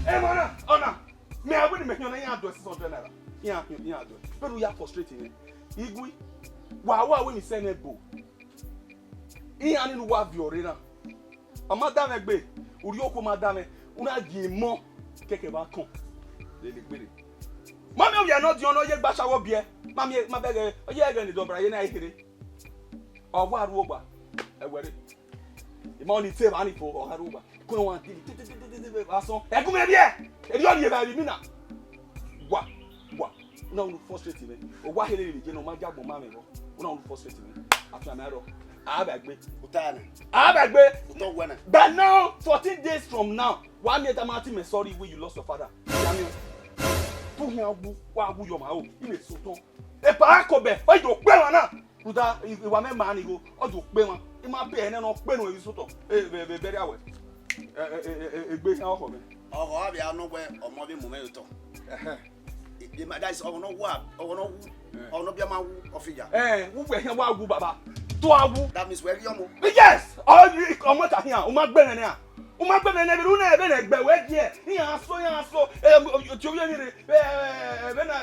e mana ona me abu ni me na ya do 600 naira ya do pero ya frustrating igui wa we mi se na bo iya ni nu wa viore na amada me gbe ori oko madame una di mo keke ba kan le gbere mami o ya no di ono ye gba sawo bie mami ma bege o ye ge ni dobra ye na ihere owo aru ogba ewere imo ni te ba ni fo o aru ogba ko won ti aso egun me bie eri o ni e ba mi na wa una unu frustrate me o wa hele le je no ma jagbo ma me bo una unu frustrate me atu amaro abagbe utana. abagbe Uto wena. but now 14 days from now one year tamati me sorry when you lost your father yami tu hin agu wa agu yo ma o ile so ton e pa akobe o jo pe won na uda iwa me ma ni go o jo pe won e ma pe ene no pe no e so ton e bere awe egbe hin oko me Oho abi anu we omo bi mu me to. Bi ma guys owo no bia ma wu ofija. wu gbe hin wa agu baba to agu That means where you mo. yes all you omo ta hin o ma gbe ne a o ma gbe ne bi ru na e be na gbe we die yan so ti obi ni re be na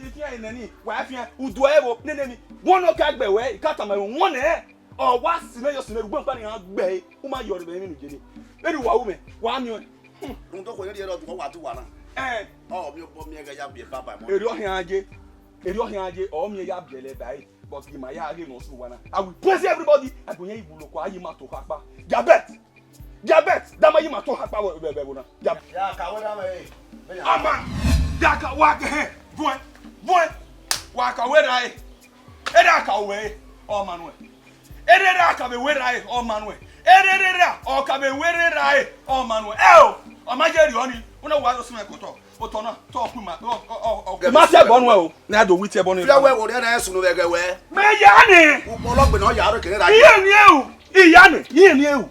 itia inani wa afia udu ebo nenemi won no ka gbe we ikata ma won na o wa si me yo si me rugbo npa ni an gbe o ma yo re be mi je ni e ri wa wu me wa mi Nun to ko ye do wa tu wa na. Oh mi bo mi ga ya bi baba mo. eri ohin aje o mi ya biele bai but gi ma ya age no so wana I will praise everybody agbonye ibulo ko ayi ma to hapa diabetes da ma yi ma to hapa be bona Ya ka we da me. ama da ka wa ke he boy wa ka we da e da ka we o manwe erera ka be werae o manwe erera o ka be werae o manwe o ma je ri oni una wa so me koto o to na to ku ma o ma se bonwe o na do witi e bonu fia we wo re na esu no we gewe me ya ni upologbe na o ya ro kere ra iye ni ewu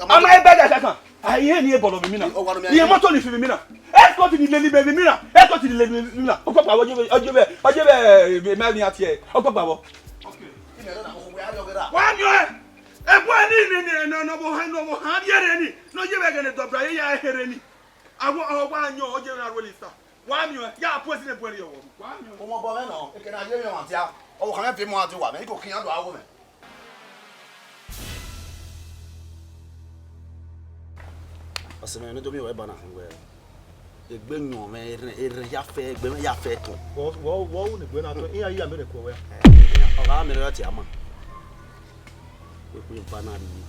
ama e bega kan iye ni e bolo mi na iye moto ni fi mi na escort ni le libe mi na escort ni le mi na o papa ojobe me ni ati e o papa wo okay ime lo na ko we ari ogera wa nyo e bo ni no bo ha yere ni no je be gene dobra ye ya here ni awo ogba nyo o je na role star wa nyo ya post ne bo ri owo wa nyo o mo bo me no e ke na je mi wa ti a o kan fi mo ati wa me ko kiyan do awo me aseme no do mi we bana we egbe nyon me ere ya fe egbe me ya fe to wo ni gbe na to iya iya me de ko we o ga me ro ti ama we ku bana ni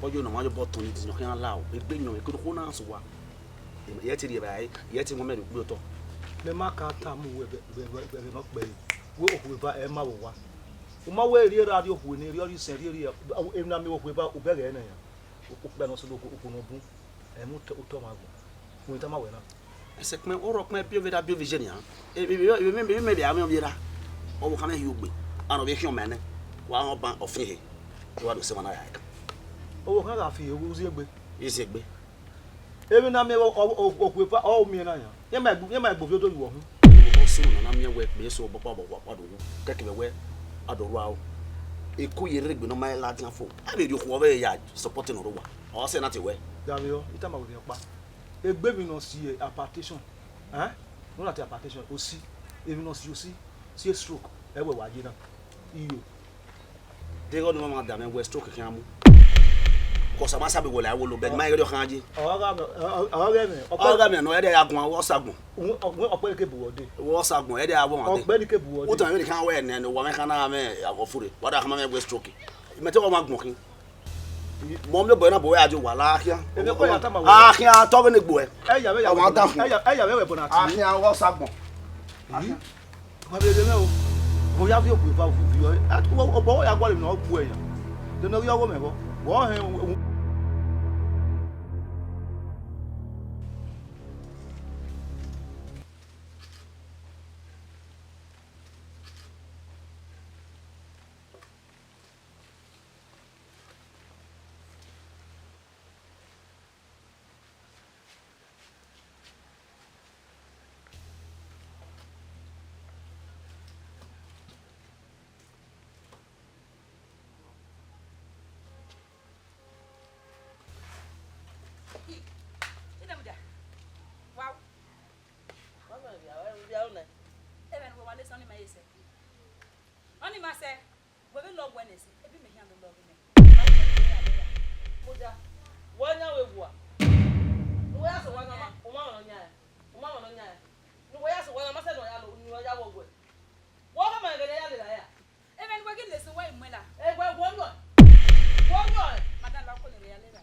ojo no ma jo botun ni ti no kan la o egbe nyon e ko na so wa ye ti ri ba ye ti mo me gbe to me ma ka ta mu we no pe wo o ba e ma wo wa o ma we ri radio hu ni ri ori se ri e na mi wo ba o bere na ya o pe no so lo ko no bu e mu to ma go mo ta ma we na ese kme o ro kme bio vida bio vision ya me bia me bia o wo kan he ogbe ana be hwe mene wa ho ban ofe he wa do se mana ya ka o wo kan ga fi ewu zi egbe isi egbe emi na me o ku pa o mi na ya ye ma gbo fi o to yi wo hu o so na me we pe so bo do keke be we adoru awo eku yere gbe no ma la dia fo a be ri ko be ya support no ro wa o se na ti we Dario ita ma wo pa egbe mi no si a partition no na ti a partition o si emi no si o si stroke e we wa je na iyo de go no ma da me we stroke kan mu ko sa ma sa be go la wo lo be ma ere kan aje o ga me no e de agun awo sagun ope ke bu ode wo sagun e de awo ode ope ni ke bu ode o tan me kan we ne no wa me kan na me agofure wa da kan ma me we stroke me te ko ma gun kin mom le boy na boy ajo wala ahia ebe ko ya ta ma we ahia to be ne gbo e ya we we bo na ti ahia wo sagbon ahia ma be me o bo ya fi o pa fi o bo ya gwa le na o bu eyan de no yo wo me bo wo he Oni ma se we be log when ese e bi me hia me log me Moja wonya we bua no ya so wonya ma o ma no nya no we ya so wonya ma se no ya lo ni ya wo gwe wo ka ma gele ya le ya e ben we get listen why mwela e gwe wonyo madan la ko le ya le rai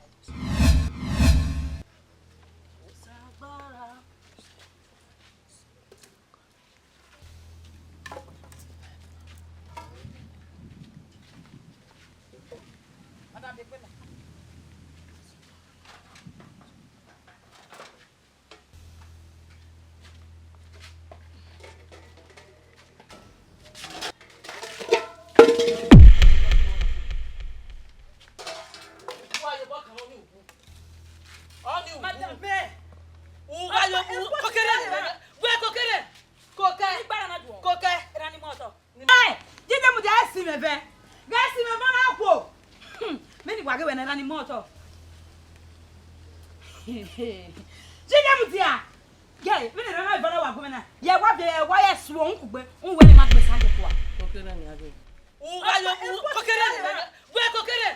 Jide mutia. Gay, me na na bana wa gomena. Ye wa de wa ye so nkugbe, nwe ni magbe sanje kwa. Kokere ni ade. Kokere we kokere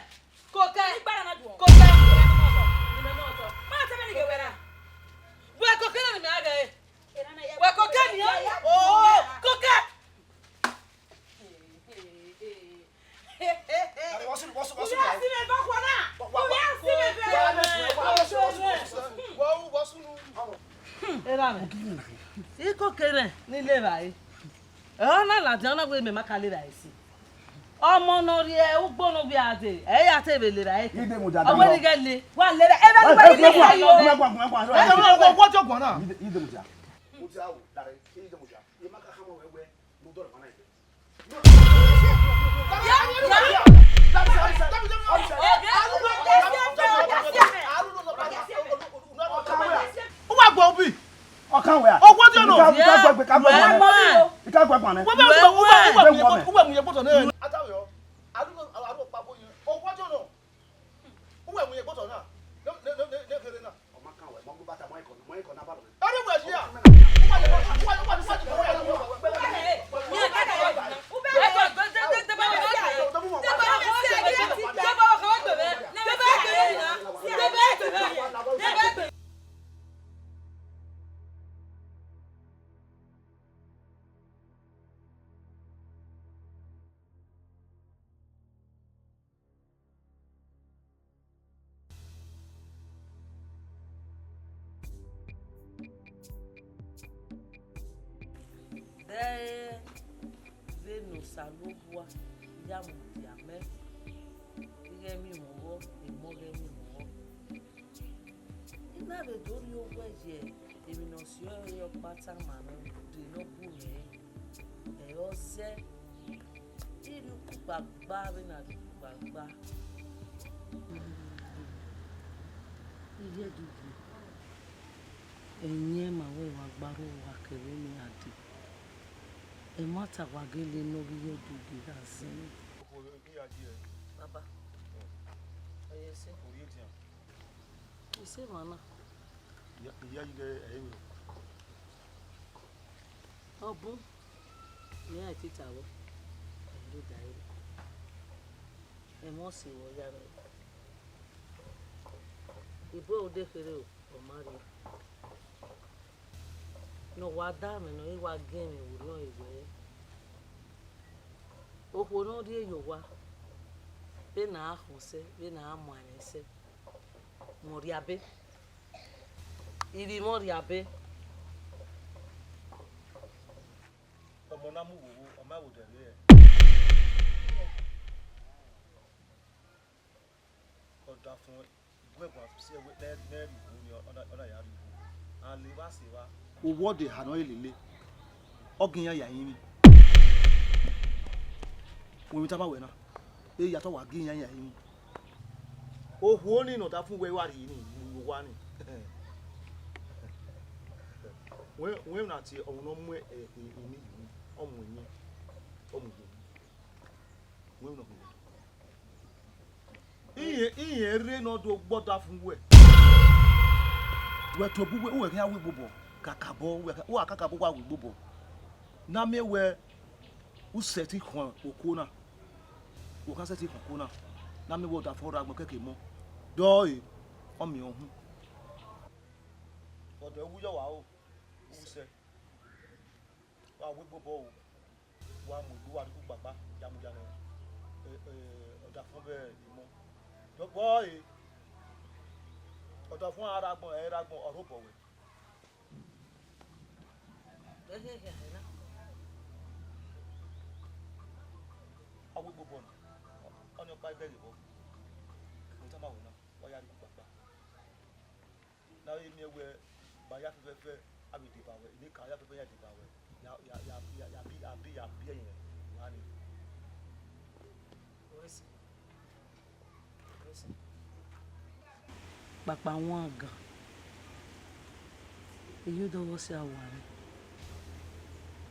koke Igbara na duo. koke ni moto Ma ta me ni ge wera. we kokere ni me aga e we koke ni ya oh koke wasu Ya si me ba kwa na. Ya si me be. wasu nu Era me. Si kokere ni le bai. E ona la jana we me makale bai si. ọmọ no ri e ugbo no bi ade e ya te be le ra e ide mo jada ọwọ́ ni ke le wa le ra e ba ni ba ni yo What you going on? ide mo ja mo ti awo dare ide mo ja e ma ka kama wewe mo do mana ide What go be? ọ̀kan we a Oh, what do you know? ka gbe What you yẹ gbọ́dọ̀ náà. Atawo àdúgbò pàbó yẹn. Oh, what do you know? Who am yẹ gbọ́dọ̀ náà? Ne fere náà. ọma kan we mo gba bata mo ikon na ba lo Anywhere here. Venu salobua ya mudia me ire mi mo e mi mo ina be dori owo je èmi no si yo pata ma no de no bu me e o se iru gbagba be na gbagba iye dudu enye ma we wa gbaro wa kere ni adi e mata wa gele no iye dudu ga sin baba oye se ise mana Ìyá yìí lẹ ẹ̀yìn rẹ̀. Ọbún ní àìtítàwọ́ ẹ̀lú dàírí ẹ̀mọ́ sí wọ yára ẹ̀ ìbò òde fèrè ọ̀márí náà wà dáàmì náà ìwà gẹ́mì wò náà ìwẹ̀ òpó náà rí èyò wa bẹ́ẹ̀ náà àhùnsẹ́ bẹ́ẹ̀ náà àmọ̀ àyẹ̀sẹ́ mọ̀rí abẹ́ ìrìmọ̀ rí abẹ́. Ọmọ náà mú wòwò ọmọ àwòdẹ rí ẹ. Ọ̀dà fún ìgbẹ́gbọ̀n sí ẹwẹ́ lẹ́ẹ̀rì ìwò ni ọ̀nà ìyá rí ìwò. Àlè wá sí wa. Owóde àná ìlélẹ̀ ọ̀gìnyàn yà yín mi. Wọ́n mi tábà wẹ̀ náà. Èyí yàtọ̀ wà gìnyàn yà yín mi. Òhun ó ní ìnàdá fún wẹ́wà rí ní ìwò wa ni. Wọ́n náà ti ọ̀hún náà mú ẹ̀mí ìlú ọmọ ìyẹn ọmọ ìyẹn wọ́n náà mú ìyẹn eré náà tó gbọ́dọ̀ fún wẹ̀ wẹ̀ tó bú wẹ̀ kí á wí gbogbo kàkàbọ̀ wẹ̀ kàkàbọ̀ wà wí gbogbo náà mẹ́wẹ̀ ó sẹ̀tì kan òkú náà ó kàn sẹ̀tì kan òkú náà náà mẹ́wẹ̀ ọ̀dà fọ́ra gbọ́n kẹ́kẹ́ mọ́ dọ́ọ̀yì ọmọ ìyẹn ọ̀hún ọ̀dọ̀ ewúyọ̀ wà ó wúsẹ wa wí gbogbo o wa mú ìlú wa dúkú gbàgbá jamujanu ọ̀dà fún bẹ́ẹ̀ ìmọ̀ lọ́gbọ́ ẹ̀ ọ̀dà fún aragbọ̀n ẹ̀ragbọ̀n ọ̀rọ̀ bọ̀wẹ̀. Awí gbogbo ọ̀nà ọ̀nà ọ̀pá ibẹ̀ rẹ̀ bọ̀ mo tá máa wò náà wọ́n yá dúkú gbàgbá náà yé mi ẹwẹ́ bàyá fẹ́fẹ́fẹ́ abi di bawe ni ka ya pepe ya di bawe ya bi yin wa ni papa wọn gan èyí dọwọ́ sí àwárí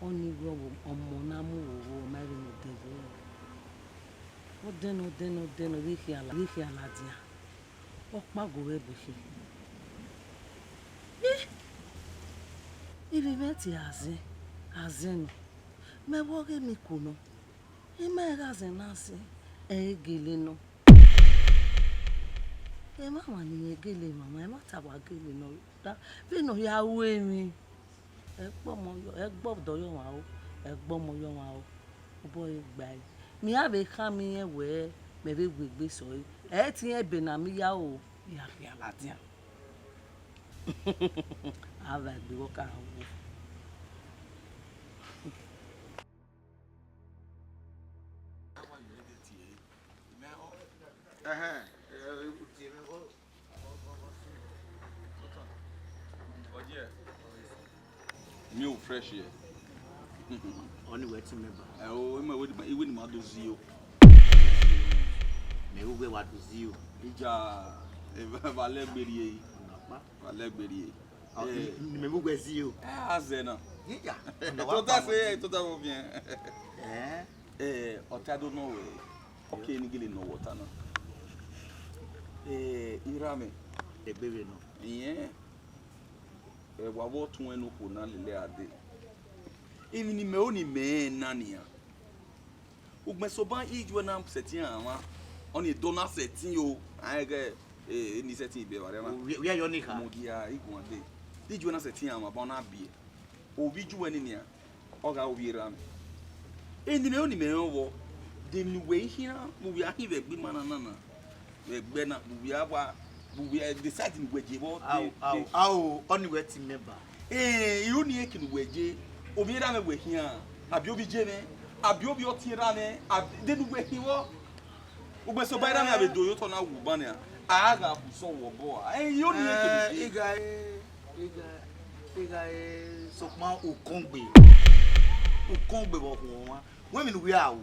wọn ní gbọ́wọ́ ọmọ náà mú òwò mẹ́rin òdèdè ó dẹnu ríkì aládìá ó pàgọ́ rẹ̀ bẹ̀fẹ̀ iriveti azenu mewoge mikuno imeraze nasi egele no mama ni egele mama e mata wa gele no da bino ya we mi egbo do yo wa o egbo mo yo wa o bo igba mi ave kan mi ewe me be gbegbe so e ti e be na mi ya o ya fi aladia ava gbogbo ka wo Meal fresh here. Only waiting member. Oh, even my do zio. Me who what do zio? Ija, valet beri. Valet beri. Me who go zio? Zena. Yeah. Tout à fait bien. I don't know. Okay, ni gili no water na. Irame. Baby no. Yeah. Wabo tun enu ko na lele ade. Emi ni me oni me nania. Ugme so ban ijwe na setting ama. Oni dona setting o. Age ni setting be bare ma. We are yonika. Modia igun ade. Ijwe na setting ama ba na bie. Obi juwe ni nia. Oga obi rame. Eni me oni me wo. De nu we hira mo wi ahi be gbe mana nana. We gbe na mo wi awa we decide in weje bo only waiting member. You ni ekin weje obi ra me we hia abi obi je me abi obi otira me de nu we hi wo ugbe so bayra me abi do yo to na wu ban ya aga ku so wo bo you ni ekin iga so ma okongbe bo ho wa when we are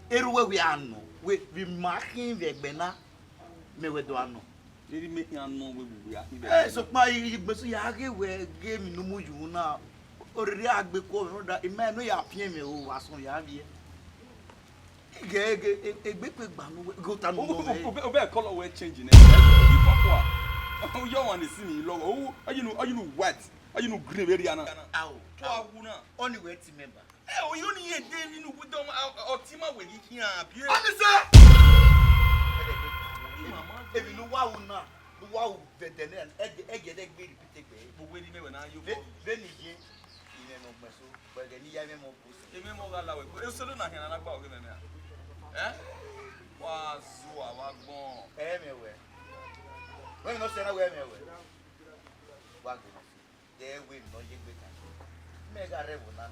eruwe we are no we marking the gbena me we do ano. Did make me know we are so my igbesu ya we game no mu yu na oriri agbe ko no da e me no ya pie me o aso ya bie egbe pe gba no go ta no obe color we change na you papa oh you want to see me logo oh are you white are you green area na to awu na only we team member oh you ni e dey you with them otima we hi appear if you know what na the wow veteran egg be repeated but we me when you then you no meso but then you me mo post e me mo gala we e so na hina na gba o me me wa zo awa gbon me we when no say na we me wa go there we no ye gbe kan me ga revo na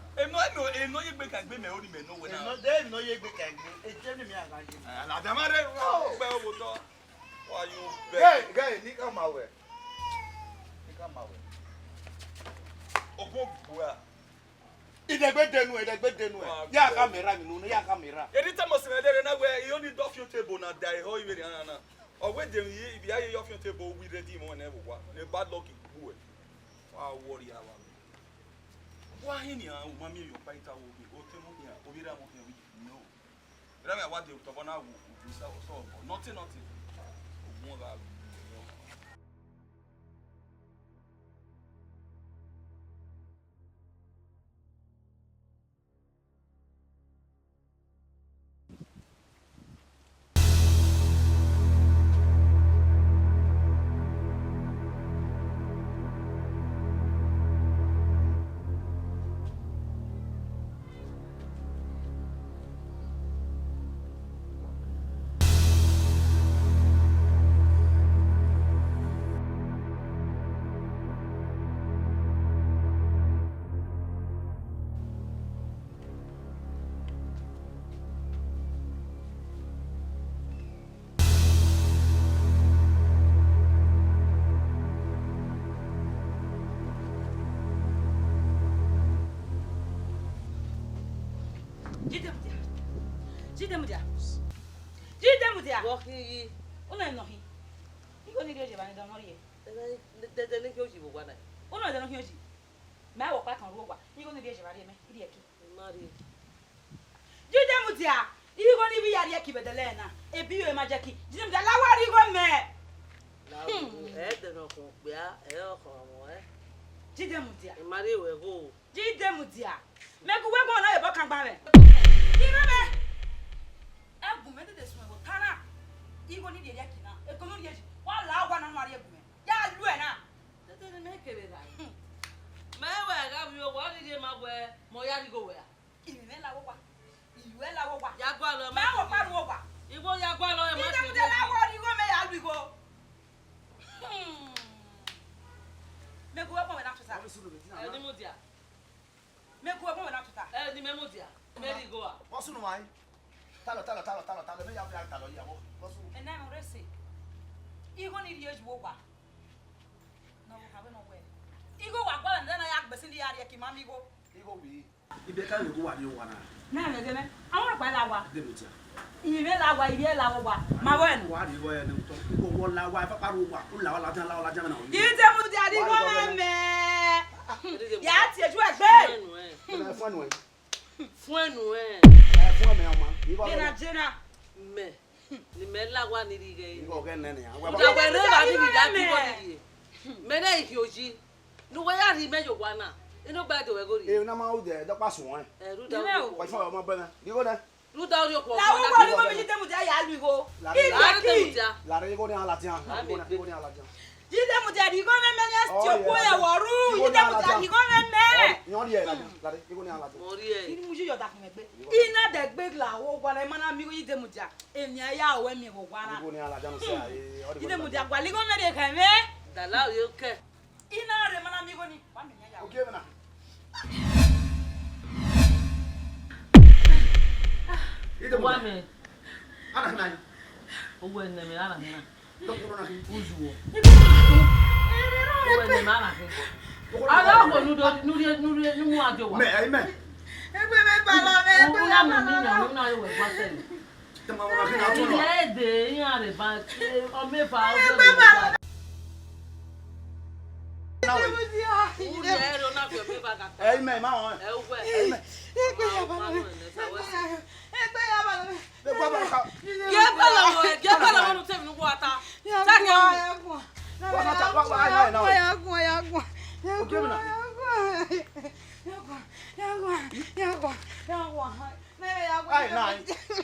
no ye gbe kan gbe me o ni me no we na no there no ye gbe kan gbe e je ni me aga je la da ma re gbe o to why you guy ni come away opo bua idegbe denu ya camera mi nu ya camera edita mo se dere na we you need off your table na die ho ibe na o we dem yi bi aye off your table we ready mo na ebuwa ne bad luck bu e wa worry awa wa hini a o mami yo paita wo bi o temu hia o bi ra mo hia wi no ra me wa de to bona wo so nothing ogun ba Jidemudia. Woki. Una no hi. Iko ni rioje bani don horiye. De ni kyoji bo gwana. Una de no hioji. Ma wo pa kan ro wa. Iko ni rioje bari me. Iri eki. Mari. Jidemudia. Iko ni bi yari eki bedele na. Ebi yo majaki. Jidemudia lawari go me. Lawo de no ko bia o ko mo Jidemudia. Mari we go. Jidemudia. Me ku we go na e bo kan gba me. Irabe. Egume de desmo go tana. Iko ni rioje eki na. Ekono rioje. Wa la wa na no ari egume. Ya lu e na. Tete me kebe da. Me we ga bi o wa ni je ma we mo ya ri go we. Imi me la wo wa. Iwe la wo wa. Ya gwa lo me wo pa wo wa. Ibo ya gwa lo e ma se. Jidemudia la wo ri go me ya lu go. Me go po me na tuta. Ni mudia. Me go po me na tuta. Ni me mudia. Me ri go a. Posso no mai? Talo, me ya fi ata lo ya wo. And now I'm ready. You go need use wowa. No, we have no way. You go walk and then I act best in the area. Kimami go. Igo bi. Ibe ka le go wa ni wa na. Na me gene. I want to buy that one. De mutia. Ibe la wa. Ma wen. Wa di wo ya ni to. Igo wo la wa fa paru wa. Ku la jan na. Ite mu ti adi go me. Ya ti eju egbe. Fún ẹnu ẹ. Fún ẹnu ẹ. Fún ẹmẹ ọmọ. Ibo Ina jena. Me. Ni me la wa ni ri ge. Igo ge nene ya. Ja we re ba ni bi da ti ko ni. Me na iki oji. Nu we ya ri me yo wa na. Inu gba de we go ri. E na ma o de do pa sun wọn. Ru da o. Wa fún ọmọ bẹ na. Igo na. Ru da o ko. La wo ko ni mo mi te mu ja ya lu go. Ile ki. La re igo ni ala ti han. Igo ni ala ti han. Jide mu ja di go me me ti o ko ya woru. Jide mu ja di go me me. Yan ri e la re igo ni ala ti. Mo ri e. Ini mu yo da fun egbe. Ina de gbe la wo gwa le mana mi go jide mu ja. Emi aya o mi go gwa na. Igo ni ala jan se aye. Jide mu ja gwa li go me de kan me. Da la o yo ke. Ina re mana mi go ni. Wa mi ya. Okay na. Ide mu. Wa me. Ana na. Owo ene me ara na. Dokoro na. Uzuwo. Owo ene me ara na. Ala ko nu mu ajo wa. Me, ai me. Egbe me ba lo me. Owo na mo ni na yo we gba se. Tama wona kina to lo. Ye de yan re ba o me fa o se. Na we. U ye ro na fi o me ba ka. Ai me ma won. E u we. Ai me. Egbe ya ba lo. Egbe ya ba lo. Le gba ba ka. Ge pa la mo nu te mi nu ata. Ta ke Ya Ai na.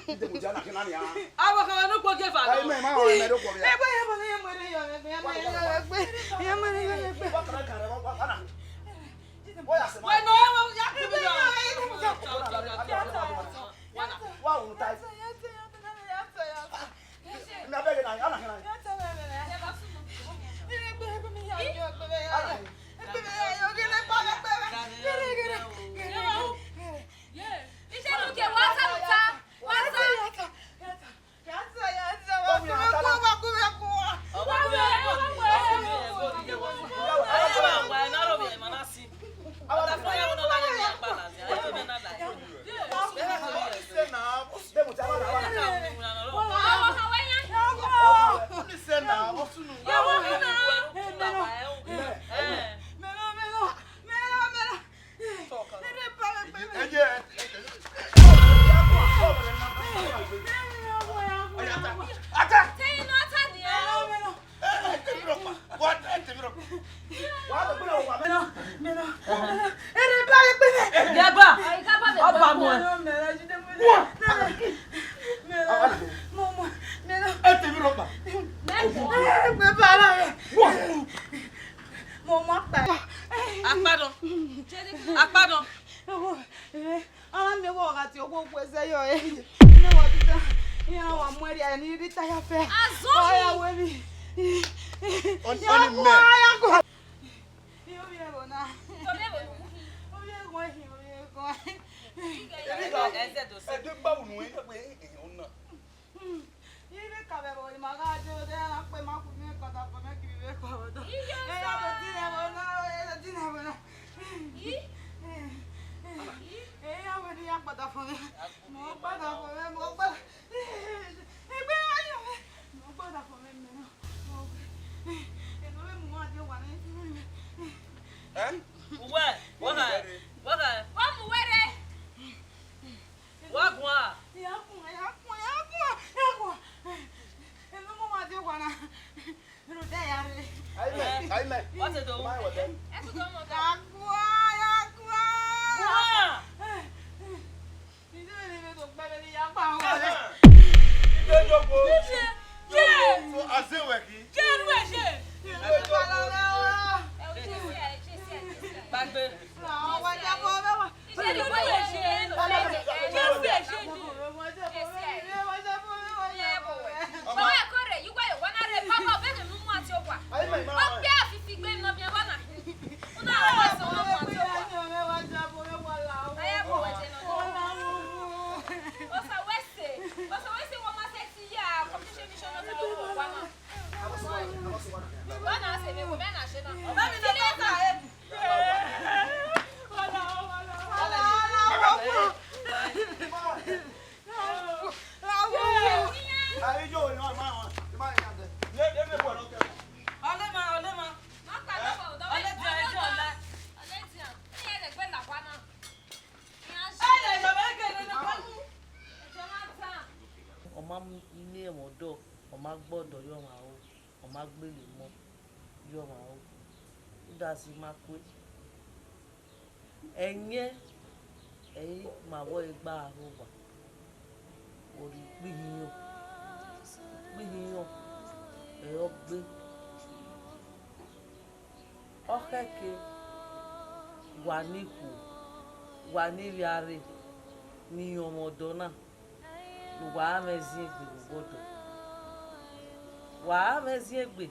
Ide mu ja na kina ni ya. awo ka nu ko ge fa. Ai me ma won me do ko ya. Wa kara kara wa ana. Wa ya se ma. We no ya ku bi do. Wa un tai. Na be na ana kina. Bwana sema wewe na shida. Mami nataka ilé ọmọdọ ọmọ gbọ́dọ̀ yọ wọn o ọmọ gbélé mọ yọ wọn o ó dá sí máa pé ẹ̀yin máa wọ igba àrùn wà orí gbìyànjú ẹ̀yọ́ gbé ọ̀kẹ́kẹ́ wà nípò wà níbi ààrẹ ní ọmọdọ náà wà á mẹ́sìn ègbè gbọ́dọ̀ wà á mẹ́sìn ègbè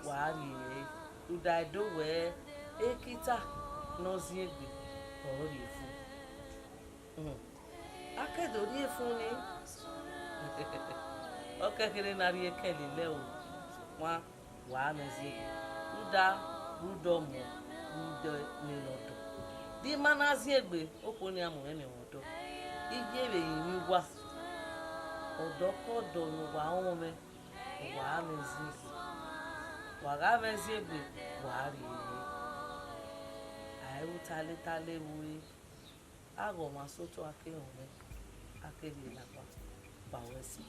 wà á rí ẹ̀ ìdá ìdówẹ́ èkìtà náà sí ègbè ọ̀rọ̀ rí fún akẹ́dọ̀ rí fún ni ọ̀kẹ́kẹ́rẹ́ náà rí ẹ̀kẹ́lẹ̀ lẹ́wọ̀ wọn wà á mẹ́sìn ègbè ìdá rúdọ̀ mọ̀ rúdọ̀ nílọ̀dọ̀ bí mana sí ègbè ó kò ní àmọ̀ ẹni ọ̀dọ̀ ìjẹ́rè yìí wà ọ̀dọ́kọ̀dọ̀ ní wà á mẹ́ wà á mẹ́sìn ègbè wà á mẹ́sìn ègbè wà á rí ẹ̀ àìrú talẹ́talẹ́ wúre àgọ̀ máa sótó akéhùn rẹ̀ akéde ìlàpá bàwẹ́ sí.